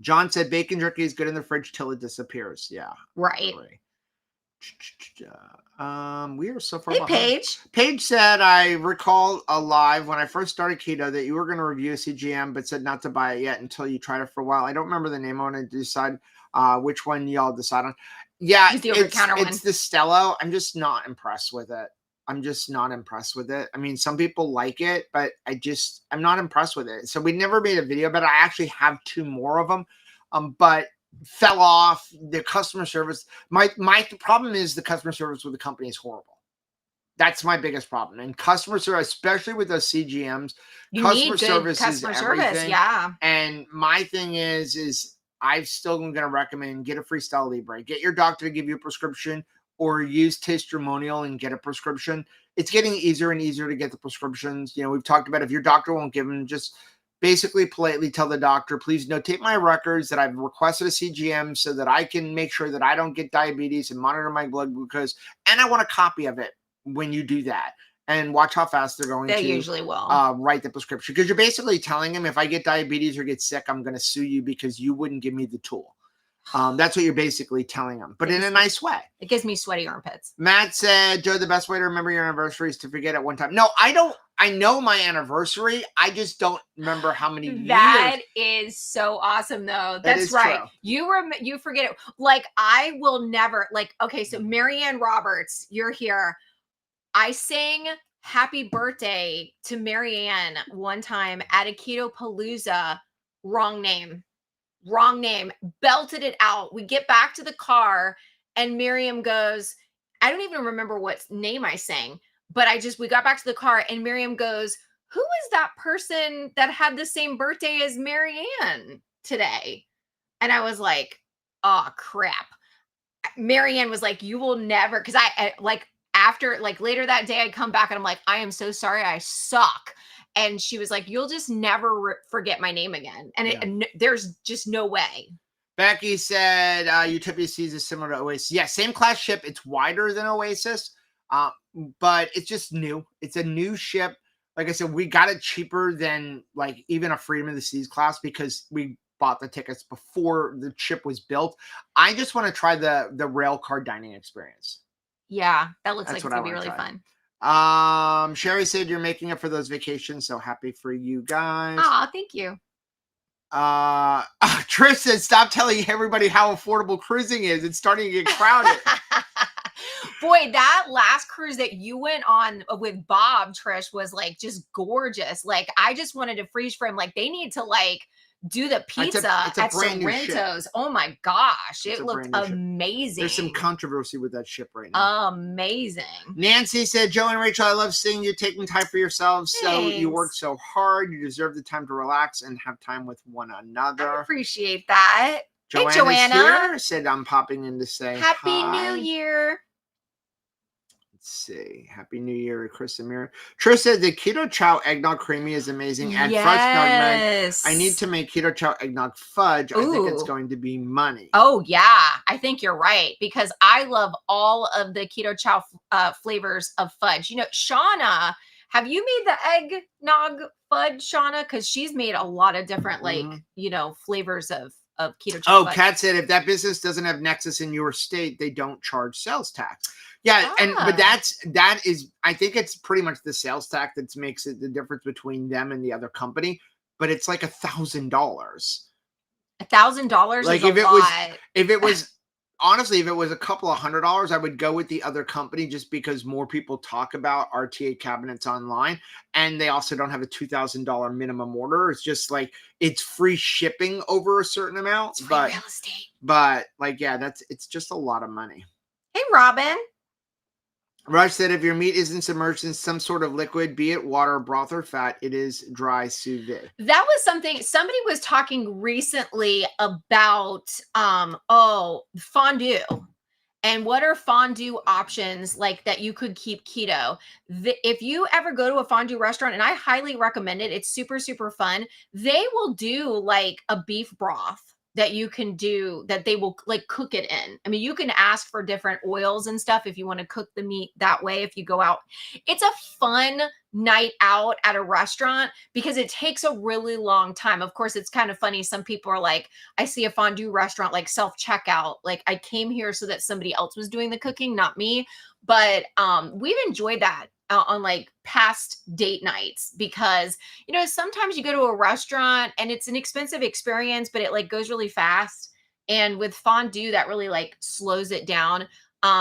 John said bacon jerky is good in the fridge till it disappears. Yeah, right. We are so far behind. Paige. Paige said, I recall a live when I first started keto that you were going to review a CGM, but said not to buy it yet until you tried it for a while. I don't remember the name. I want to decide which one y'all decide on. Yeah, it's the Stello. I'm just not impressed with it. I mean, some people like it, but I'm not impressed with it. So we never made a video, but I actually have 2 more of them. But fell off. The customer service. My problem is the customer service with the company is horrible. That's my biggest problem. And customer service, especially with those CGMs, customer service is everything. Yeah. And my thing is I'm still going to recommend get a Freestyle Libre. Get your doctor to give you a prescription, or use testimonial and get a prescription. It's getting easier and easier to get the prescriptions. We've talked about if your doctor won't give them, just basically politely tell the doctor, please notate my records that I've requested a CGM so that I can make sure that I don't get diabetes and monitor my blood glucose. And I want a copy of it when you do that. And watch how fast they're going They to usually will. write the prescription. Because you're basically telling them, if I get diabetes or get sick, I'm going to sue you because you wouldn't give me the tool. That's what you're basically telling them, but in a nice way. It gives me sweaty armpits. Matt said, Joe, the best way to remember your anniversary is to forget at one time. No, I don't. I know my anniversary. I just don't remember how many years. That is so awesome, though. That's right. True. You forget it. Like, I will never, like, okay, so Marianne Roberts, you're here. I sang happy birthday to Marianne one time at a Keto Palooza. Wrong name, belted it out. We get back to the car and Miriam goes, I don't even remember what name I sang, but we got back to the car and Miriam goes, who is that person that had the same birthday as Marianne today? And I was like, oh crap. Marianne was like, you will never, because I like after, like later that day, I come back and I'm like, I am so sorry, I suck. And she was like, you'll just never forget my name again. And there's just no way. Becky said, Utopia Seas is similar to Oasis. Yeah, same class ship. It's wider than Oasis, but it's just new. It's a new ship. Like I said, we got it cheaper than like even a Freedom of the Seas class because we bought the tickets before the ship was built. I just want to try the rail car dining experience. Yeah, that looks like it's going to be really fun. Sherry said you're making up for those vacations, so happy for you guys. Oh, thank you. Trish said, stop telling everybody how affordable cruising is. It's starting to get crowded. Boy, that last cruise that you went on with Bob, Trish, was like just gorgeous. Like, I just wanted to freeze frame. Like, they need to like do the pizza at Sorrento's. Oh my gosh, it looked amazing. There's some controversy with that ship right now. Amazing. Nancy said, Joe and Rachel, I love seeing you taking time for yourselves. Thanks. So you work so hard. You deserve the time to relax and have time with one another. I appreciate that. Joanna here said, I'm popping in to say Happy New Year. Let's see. Happy New Year, Chris and Mira. Trish said the Keto Chow Eggnog Creamy is amazing. Add fresh nutmeg. I need to make Keto Chow Eggnog Fudge. I think it's going to be money. Oh, yeah. I think you're right because I love all of the Keto Chow flavors of fudge. You know, Shauna, have you made the eggnog fudge, Shauna? Because she's made a lot of different, like, you know, flavors of Keto Chow fudge. Kat said if that business doesn't have Nexus in your state, they don't charge sales tax. Yeah, but that is I think it's pretty much the sales tax that makes it the difference between them and the other company. But it's like $1,000. $1,000 like is a lot. If it was honestly, if it was a couple of $100, I would go with the other company just because more people talk about RTA cabinets online, and they also don't have a $2,000 minimum order. It's just like it's free shipping over a certain amount. It's free real estate. But like, yeah, it's just a lot of money. Hey, Robin. Rush said if your meat isn't submerged in some sort of liquid, be it water, broth, or fat, it is dry sous vide. That was something somebody was talking recently about fondue. And what are fondue options like that you could keep keto? If you ever go to a fondue restaurant, and I highly recommend it, it's super, super fun. They will do like a beef broth that you can do that they will like cook it in. I mean, you can ask for different oils and stuff if you want to cook the meat that way. If you go out, it's a fun night out at a restaurant because it takes a really long time. Of course, it's kind of funny. Some people are like, I see a fondue restaurant, like self-checkout. Like I came here so that somebody else was doing the cooking, not me. But we've enjoyed that on like past date nights because, you know, sometimes you go to a restaurant and it's an expensive experience, but it like goes really fast. And with fondue, that really like slows it down.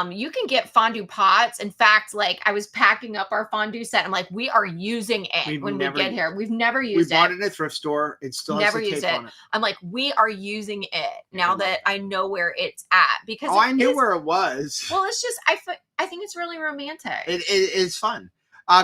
You can get fondue pots. In fact, like I was packing up our fondue set. I'm like, we are using it when we get here. We've never used it. We bought it at a thrift store. It still has the tape on it. I'm like, we are using it now that I know where it's at because I knew where it was. Well, it's just I think it's really romantic. It is fun.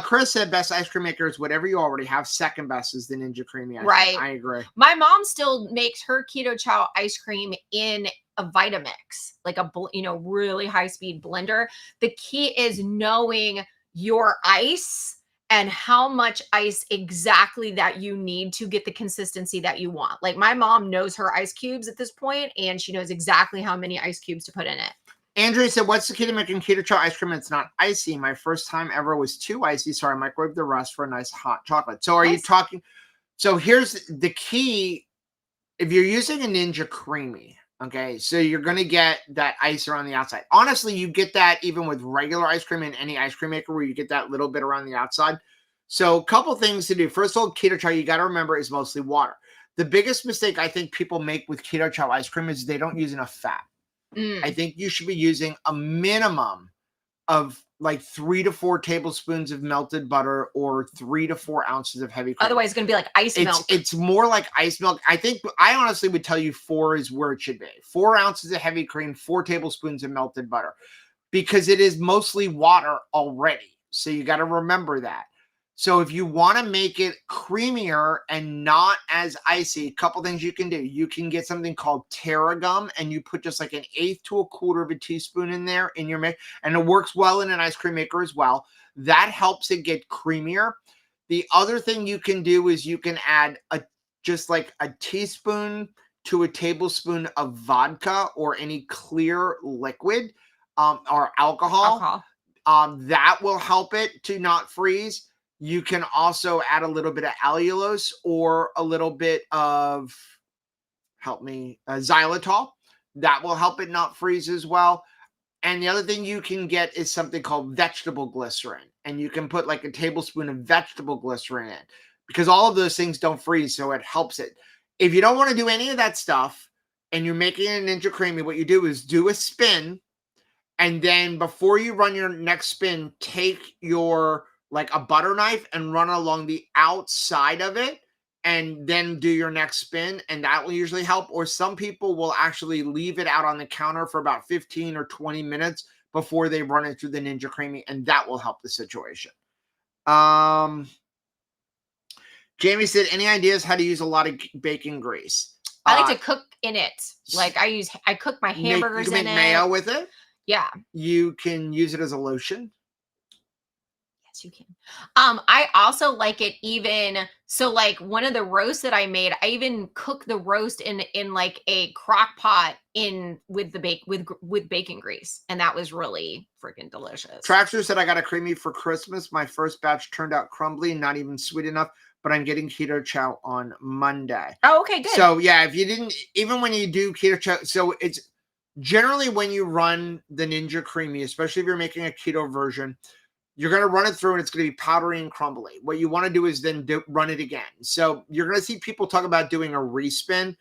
Chris said best ice cream maker is whatever you already have. Second best is the Ninja Creamy ice Right. cream. I agree. My mom still makes her keto chow ice cream in a Vitamix, like a really high speed blender. The key is knowing your ice and how much ice exactly that you need to get the consistency that you want. Like my mom knows her ice cubes at this point, and she knows exactly how many ice cubes to put in it. Andrea said, what's the key to making keto chow ice cream? It's not icy. My first time ever was too icy, so I microwaved the rest for a nice hot chocolate. So are you talking? So here's the key. If you're using a Ninja Creamy, okay, so you're going to get that ice around the outside. Honestly, you get that even with regular ice cream in any ice cream maker where you get that little bit around the outside. So a couple things to do. First of all, keto chow, you got to remember, is mostly water. The biggest mistake I think people make with keto chow ice cream is they don't use enough fat. I think you should be using a minimum of like 3 to 4 tablespoons of melted butter or 3 to 4 ounces of heavy cream. Otherwise, it's going to be like ice milk. It's more like ice milk. I honestly would tell you 4 is where it should be. 4 ounces of heavy cream, 4 tablespoons of melted butter, because it is mostly water already. So you got to remember that. So if you want to make it creamier and not as icy, a couple things you can do. You can get something called Tarragum, and you put just like 1/8 to 1/4 of a teaspoon in there in your mix, and it works well in an ice cream maker as well. That helps it get creamier. The other thing you can do is you can add just like a teaspoon to a tablespoon of vodka or any clear liquid or alcohol. That will help it to not freeze. You can also add a little bit of allulose or a little bit of, xylitol. That will help it not freeze as well. And the other thing you can get is something called vegetable glycerin. And you can put like a tablespoon of vegetable glycerin in, because all of those things don't freeze, so it helps it. If you don't want to do any of that stuff and you're making a Ninja Creamy, what you do is do a spin. And then before you run your next spin, take your like a butter knife and run along the outside of it, and then do your next spin, and that will usually help. Or some people will actually leave it out on the counter for about 15 or 20 minutes before they run it through the Ninja Creamy, and that will help the situation. Jamie said, any ideas how to use a lot of bacon grease? I like to cook in it. Like I cook my hamburgers you can in make mayo it. with it. Yeah. You can use it as a lotion. Yes, you can. I also like it so like one of the roasts that I made, I even cook the roast in like a crock pot with bacon grease, and that was really freaking delicious. Traxxer said, I got a creamy for Christmas. My first batch turned out crumbly, not even sweet enough, but I'm getting keto chow on Monday. Oh, okay, good. So yeah, if you didn't, even when you do keto chow, so it's generally when you run the Ninja Creamy, especially if you're making a keto version, you're going to run it through and it's going to be powdery and crumbly. What you want to do is then run it again. So you're going to see people talk about doing a respin.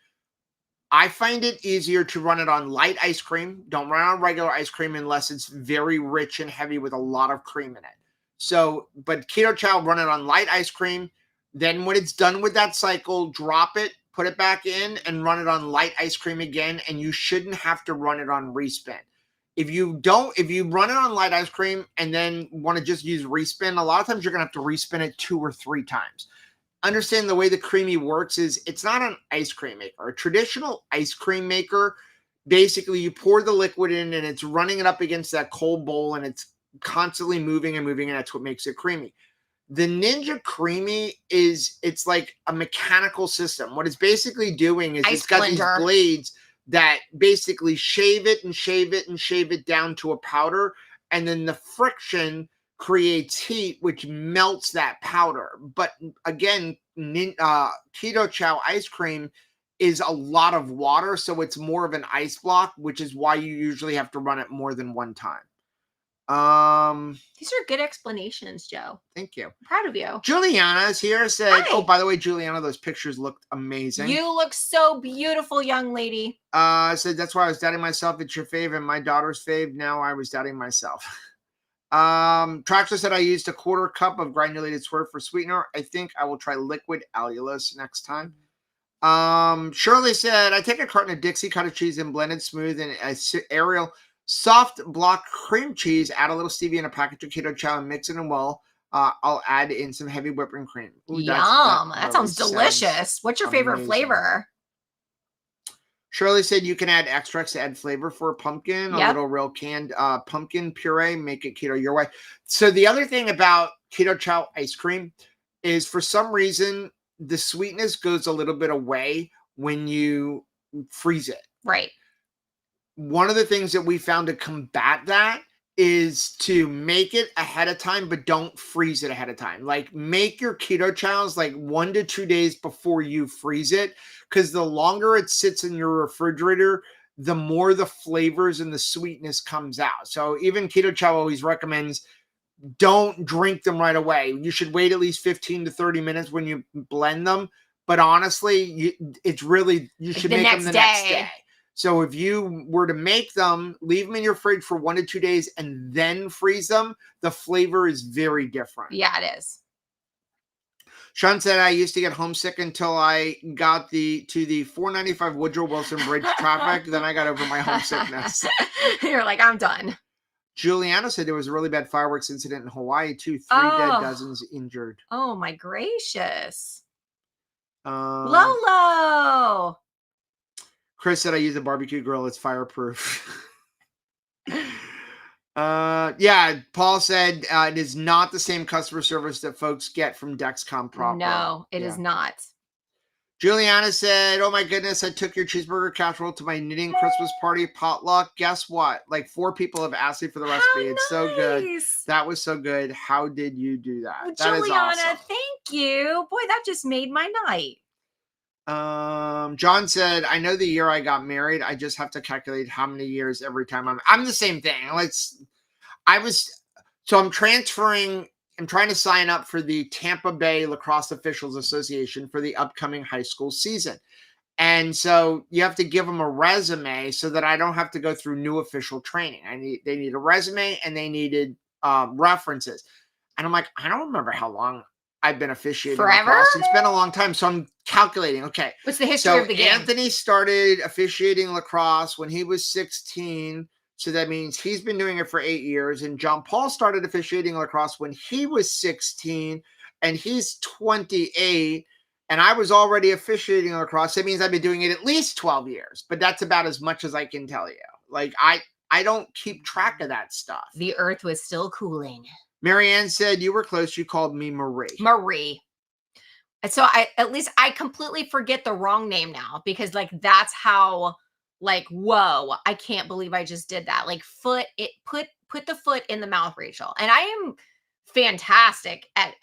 I find it easier to run it on light ice cream. Don't run on regular ice cream unless it's very rich and heavy with a lot of cream in it. So, but keto chow, run it on light ice cream. Then when it's done with that cycle, drop it, put it back in, and run it on light ice cream again. And you shouldn't have to run it on respin. If you run it on light ice cream and then want to just use respin, a lot of times you're going to have to respin it 2 or 3 times. Understand the way the creamy works is it's not an ice cream maker. A traditional ice cream maker, basically you pour the liquid in and it's running it up against that cold bowl and it's constantly moving and moving, and that's what makes it creamy. The Ninja Creamy it's like a mechanical system. What it's basically doing is it's got these blades that basically shave it and shave it and shave it down to a powder, and then the friction creates heat, which melts that powder. But again, keto chow ice cream is a lot of water, so it's more of an ice block, which is why you usually have to run it more than one time. These are good explanations, Joe. Thank you. I'm proud of you. Juliana's here, said, hi. Oh, by the way, Juliana, those pictures looked amazing. You look so beautiful, young lady. Said, that's why I was doubting myself. It's your fave and my daughter's fave. Now I was doubting myself. Traxxer said, I used 1/4 cup of granulated swerve for sweetener. I think I will try liquid allulose next time. Shirley said, I take a carton of Dixie cottage cheese and blended smooth in Ariel soft block cream cheese, add a little stevia in a package of keto chow and mix it in well. I'll add in some heavy whipping cream. Ooh, Yum. That really sounds delicious. What's your favorite amazing. flavor? Shirley said you can add extracts to add flavor for a pumpkin, a Yep. little real canned pumpkin puree, make it keto your way. So the other thing about keto chow ice cream is for some reason the sweetness goes a little bit away when you freeze it. Right. One of the things that we found to combat that is to make it ahead of time, but don't freeze it ahead of time. Like make your keto chows like 1 to 2 days before you freeze it, because the longer it sits in your refrigerator, the more the flavors and the sweetness comes out. So even Keto Chow always recommends don't drink them right away. You should wait at least 15 to 30 minutes when you blend them. But honestly, it's really, you should make them the next day. So if you were to make them, leave them in your fridge for 1 to 2 days and then freeze them, the flavor is very different. Yeah, it is. Sean said, I used to get homesick until I got to the 495 Woodrow Wilson Bridge traffic. Then I got over my homesickness. You're like, I'm done. Juliana said there was a really bad fireworks incident in Hawaii too. 3 dead, dozens injured. Oh my gracious. Lolo. Lolo. Chris said I use a barbecue grill. It's fireproof. Yeah, Paul said it is not the same customer service that folks get from Dexcom proper. No, it is not. Juliana said, oh my goodness, I took your cheeseburger casserole to my knitting Christmas party potluck. Guess what? Like 4 people have asked me for the recipe. It's so good. That was so good. How did you do that? Well, that Juliana, is awesome. thank you. Boy, that just made my night. John said, I know the year I got married. I just have to calculate how many years every time I'm the same thing. I'm transferring. I'm trying to sign up for the Tampa Bay Lacrosse Officials Association for the upcoming high school season. And so you have to give them a resume so that I don't have to go through new official training. They need a resume and they needed references. And I'm like, I don't remember how long I've been officiating lacrosse. It's been a long time. So I'm calculating. Okay. What's the history of the game? Anthony started officiating lacrosse when he was 16. So that means he's been doing it for 8 years. And John Paul started officiating lacrosse when he was 16 and he's 28. And I was already officiating lacrosse. That means I've been doing it at least 12 years, but that's about as much as I can tell you. Like I don't keep track of that stuff. The earth was still cooling. Marianne said, you were close. You called me Marie. Marie. And so I completely forget the wrong name now because like, that's how like, whoa, I can't believe I just did that. Like put the foot in the mouth, Rachel. And I am fantastic at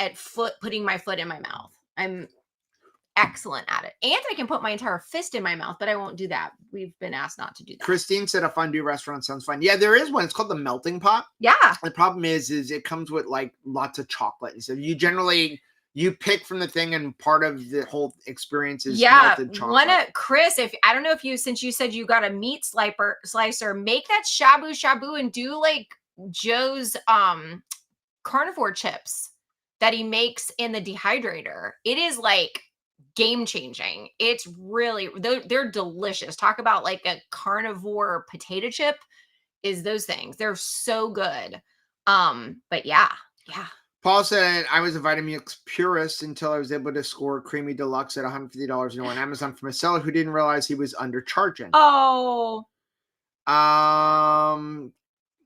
putting my foot in my mouth. I'm excellent at it. And I can put my entire fist in my mouth, but I won't do that. We've been asked not to do that. Christine said a fondue restaurant sounds fun. Yeah, there is one. It's called the Melting Pot. Yeah. The problem is it comes with like lots of chocolate. And so you pick from the thing and part of the whole experience is melted chocolate. Chris, I don't know since you said you got a meat slicer, make that shabu and do like Joe's carnivore chips that he makes in the dehydrator. It is like game changing. It's really, they're delicious. Talk about like a carnivore potato chip is those things. They're so good. But yeah. Paul said, I was a Vitamix purist until I was able to score Creamy Deluxe at $150 on Amazon from a seller who didn't realize he was undercharging. Oh.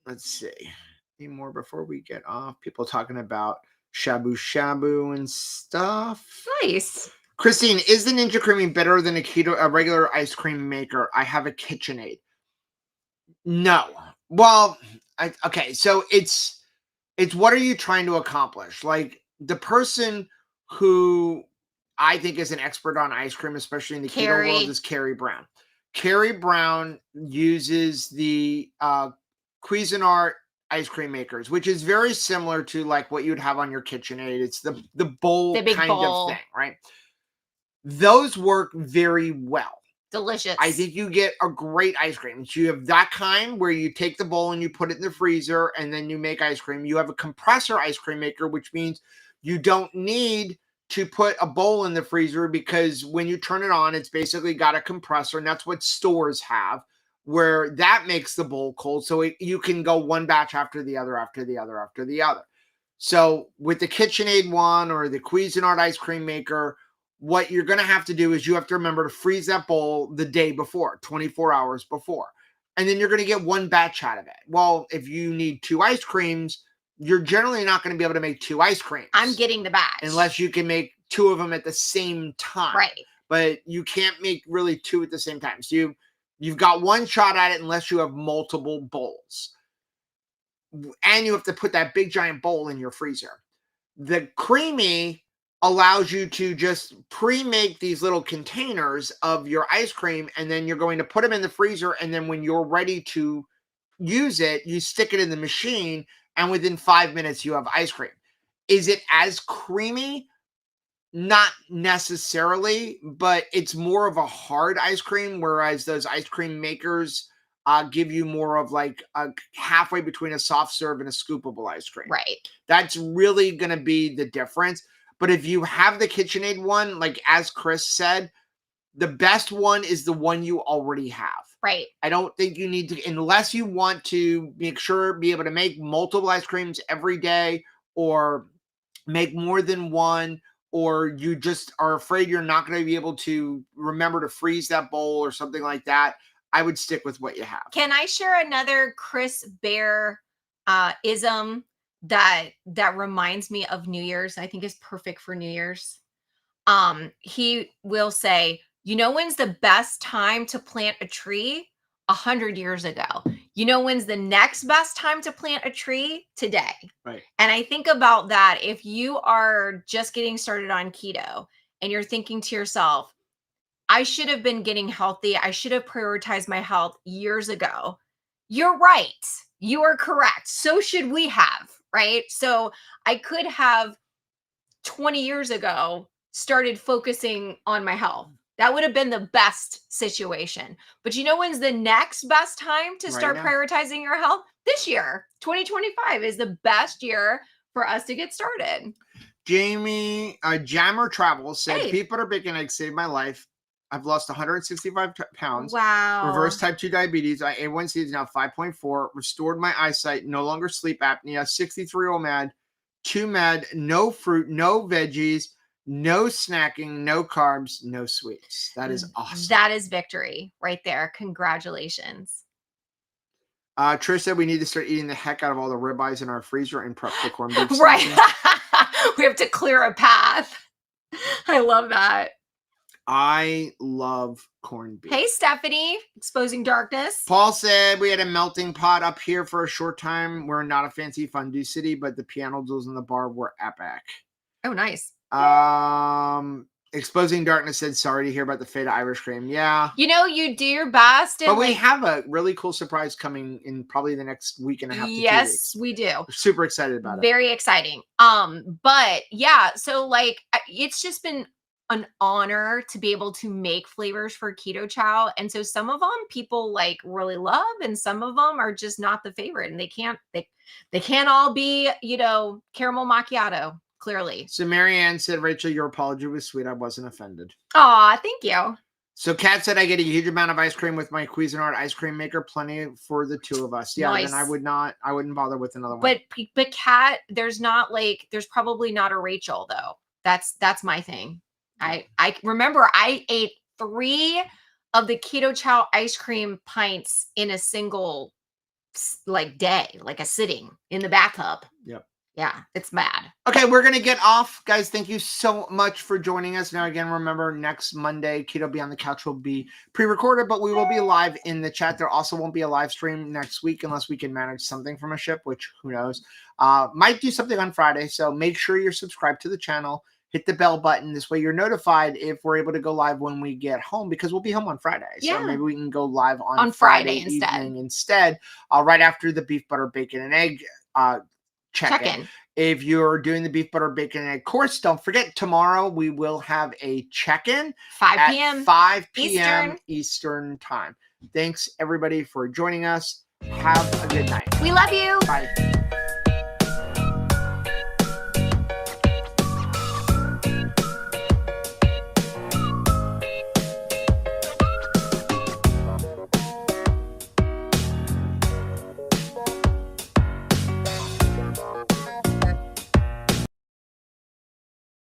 Let's see. Any more before we get off? People talking about shabu and stuff. Nice. Christine, is the Ninja Creamy better than a regular ice cream maker? I have a KitchenAid. No. Well, okay. So it's what are you trying to accomplish? Like the person who I think is an expert on ice cream, especially in the keto world, is Carrie Brown. Carrie Brown uses the Cuisinart ice cream makers, which is very similar to like what you would have on your KitchenAid. It's the bowl kind of thing, right? Those work very well. Delicious. I think you get a great ice cream. So you have that kind where you take the bowl and you put it in the freezer and then you make ice cream. You have a compressor ice cream maker, which means you don't need to put a bowl in the freezer because when you turn it on, it's basically got a compressor, and that's what stores have, where that makes the bowl cold. So you can go one batch after the other, after the other, after the other. So with the KitchenAid one or the Cuisinart ice cream maker, what you're going to have to do is you have to remember to freeze that bowl the day before, 24 hours before. And then you're going to get one batch out of it. Well, if you need 2 ice creams, you're generally not going to be able to make 2 ice creams. I'm getting the batch. Unless you can make 2 of them at the same time. Right. But you can't make really 2 at the same time. So you've got one shot at it unless you have multiple bowls. And you have to put that big giant bowl in your freezer. The Creamy allows you to just pre-make these little containers of your ice cream, and then you're going to put them in the freezer, and then when you're ready to use it, you stick it in the machine, and within 5 minutes you have ice cream. Is it as creamy? Not necessarily, but it's more of a hard ice cream, whereas those ice cream makers give you more of like a halfway between a soft serve and a scoopable ice cream. Right. That's really going to be the difference. But if you have the KitchenAid one, like as Chris said, the best one is the one you already have. Right. I don't think you need to, unless you want to make sure, be able to make multiple ice creams every day or make more than one, or you just are afraid you're not going to be able to remember to freeze that bowl or something like that, I would stick with what you have. Can I share another Chris Bear ism that reminds me of New Year's? I think is perfect for New Year's. He will say, you know when's the best time to plant a tree? 100 years ago. You know when's the next best time to plant a tree? Today. Right. And I think about that. If you are just getting started on keto and you're thinking to yourself, I should have been getting healthy, I should have prioritized my health years ago. You're right. You are correct. So should we have, right? So I could have 20 years ago started focusing on my health. That would have been the best situation. But you know when's the next best time to start prioritizing your health? This year. 2025 is the best year for us to get started. Jamie, Jammer Travel said, hey. Peanut butter bacon eggs saved my life. I've lost 165 pounds. Wow. Reverse type 2 diabetes. My A1C is now 5.4. Restored my eyesight. No longer sleep apnea. 63-year-old man. 2 med. No fruit. No veggies. No snacking. No carbs. No sweets. That is awesome. That is victory right there. Congratulations. Trish said we need to start eating the heck out of all the ribeyes in our freezer and prep the corned beef. Right. We have to clear a path. I love that. I love corned beef. Hey, Stephanie, exposing darkness. Paul said we had a melting pot up here for a short time. We're not a fancy fondue city, but the piano duels in the bar were epic. Oh, nice. Exposing darkness said sorry to hear about the fate of Irish cream. Yeah. You know, you do your best. But we have a really cool surprise coming in probably the next week and a half to 2 weeks. Yes, we do. We're super excited about it. Very exciting. But yeah, so like it's just been an honor to be able to make flavors for Keto Chow. And so some of them people like really love, and some of them are just not the favorite, and they can't all be, you know, caramel macchiato, clearly. So Marianne said, Rachel, your apology was sweet. I wasn't offended. Aw, thank you. So Kat said, I get a huge amount of ice cream with my Cuisinart ice cream maker. Plenty for the 2 of us. Yeah, nice. Then I wouldn't bother with another one. But Kat, there's probably not a Rachel though. That's my thing. I remember I ate 3 of the Keto Chow ice cream pints in a single like day, like a sitting in the bathtub. Yep. Yeah, it's mad. Okay, we're going to get off. Guys, thank you so much for joining us. Now, again, remember, next Monday, Keto Beyond the Couch will be pre-recorded, but we will be live in the chat. There also won't be a live stream next week unless we can manage something from a ship, which who knows. Might do something on Friday, so make sure you're subscribed to the channel. Hit the bell button. This way you're notified if we're able to go live when we get home, because we'll be home on Friday. So maybe we can go live on Friday evening instead, right after the beef, butter, bacon, and egg check-in. If you're doing the beef, butter, bacon, and egg course, don't forget tomorrow we will have a check-in 5 p.m. 5 p.m. Eastern time. Thanks everybody for joining us. Have a good night. We love you. Bye.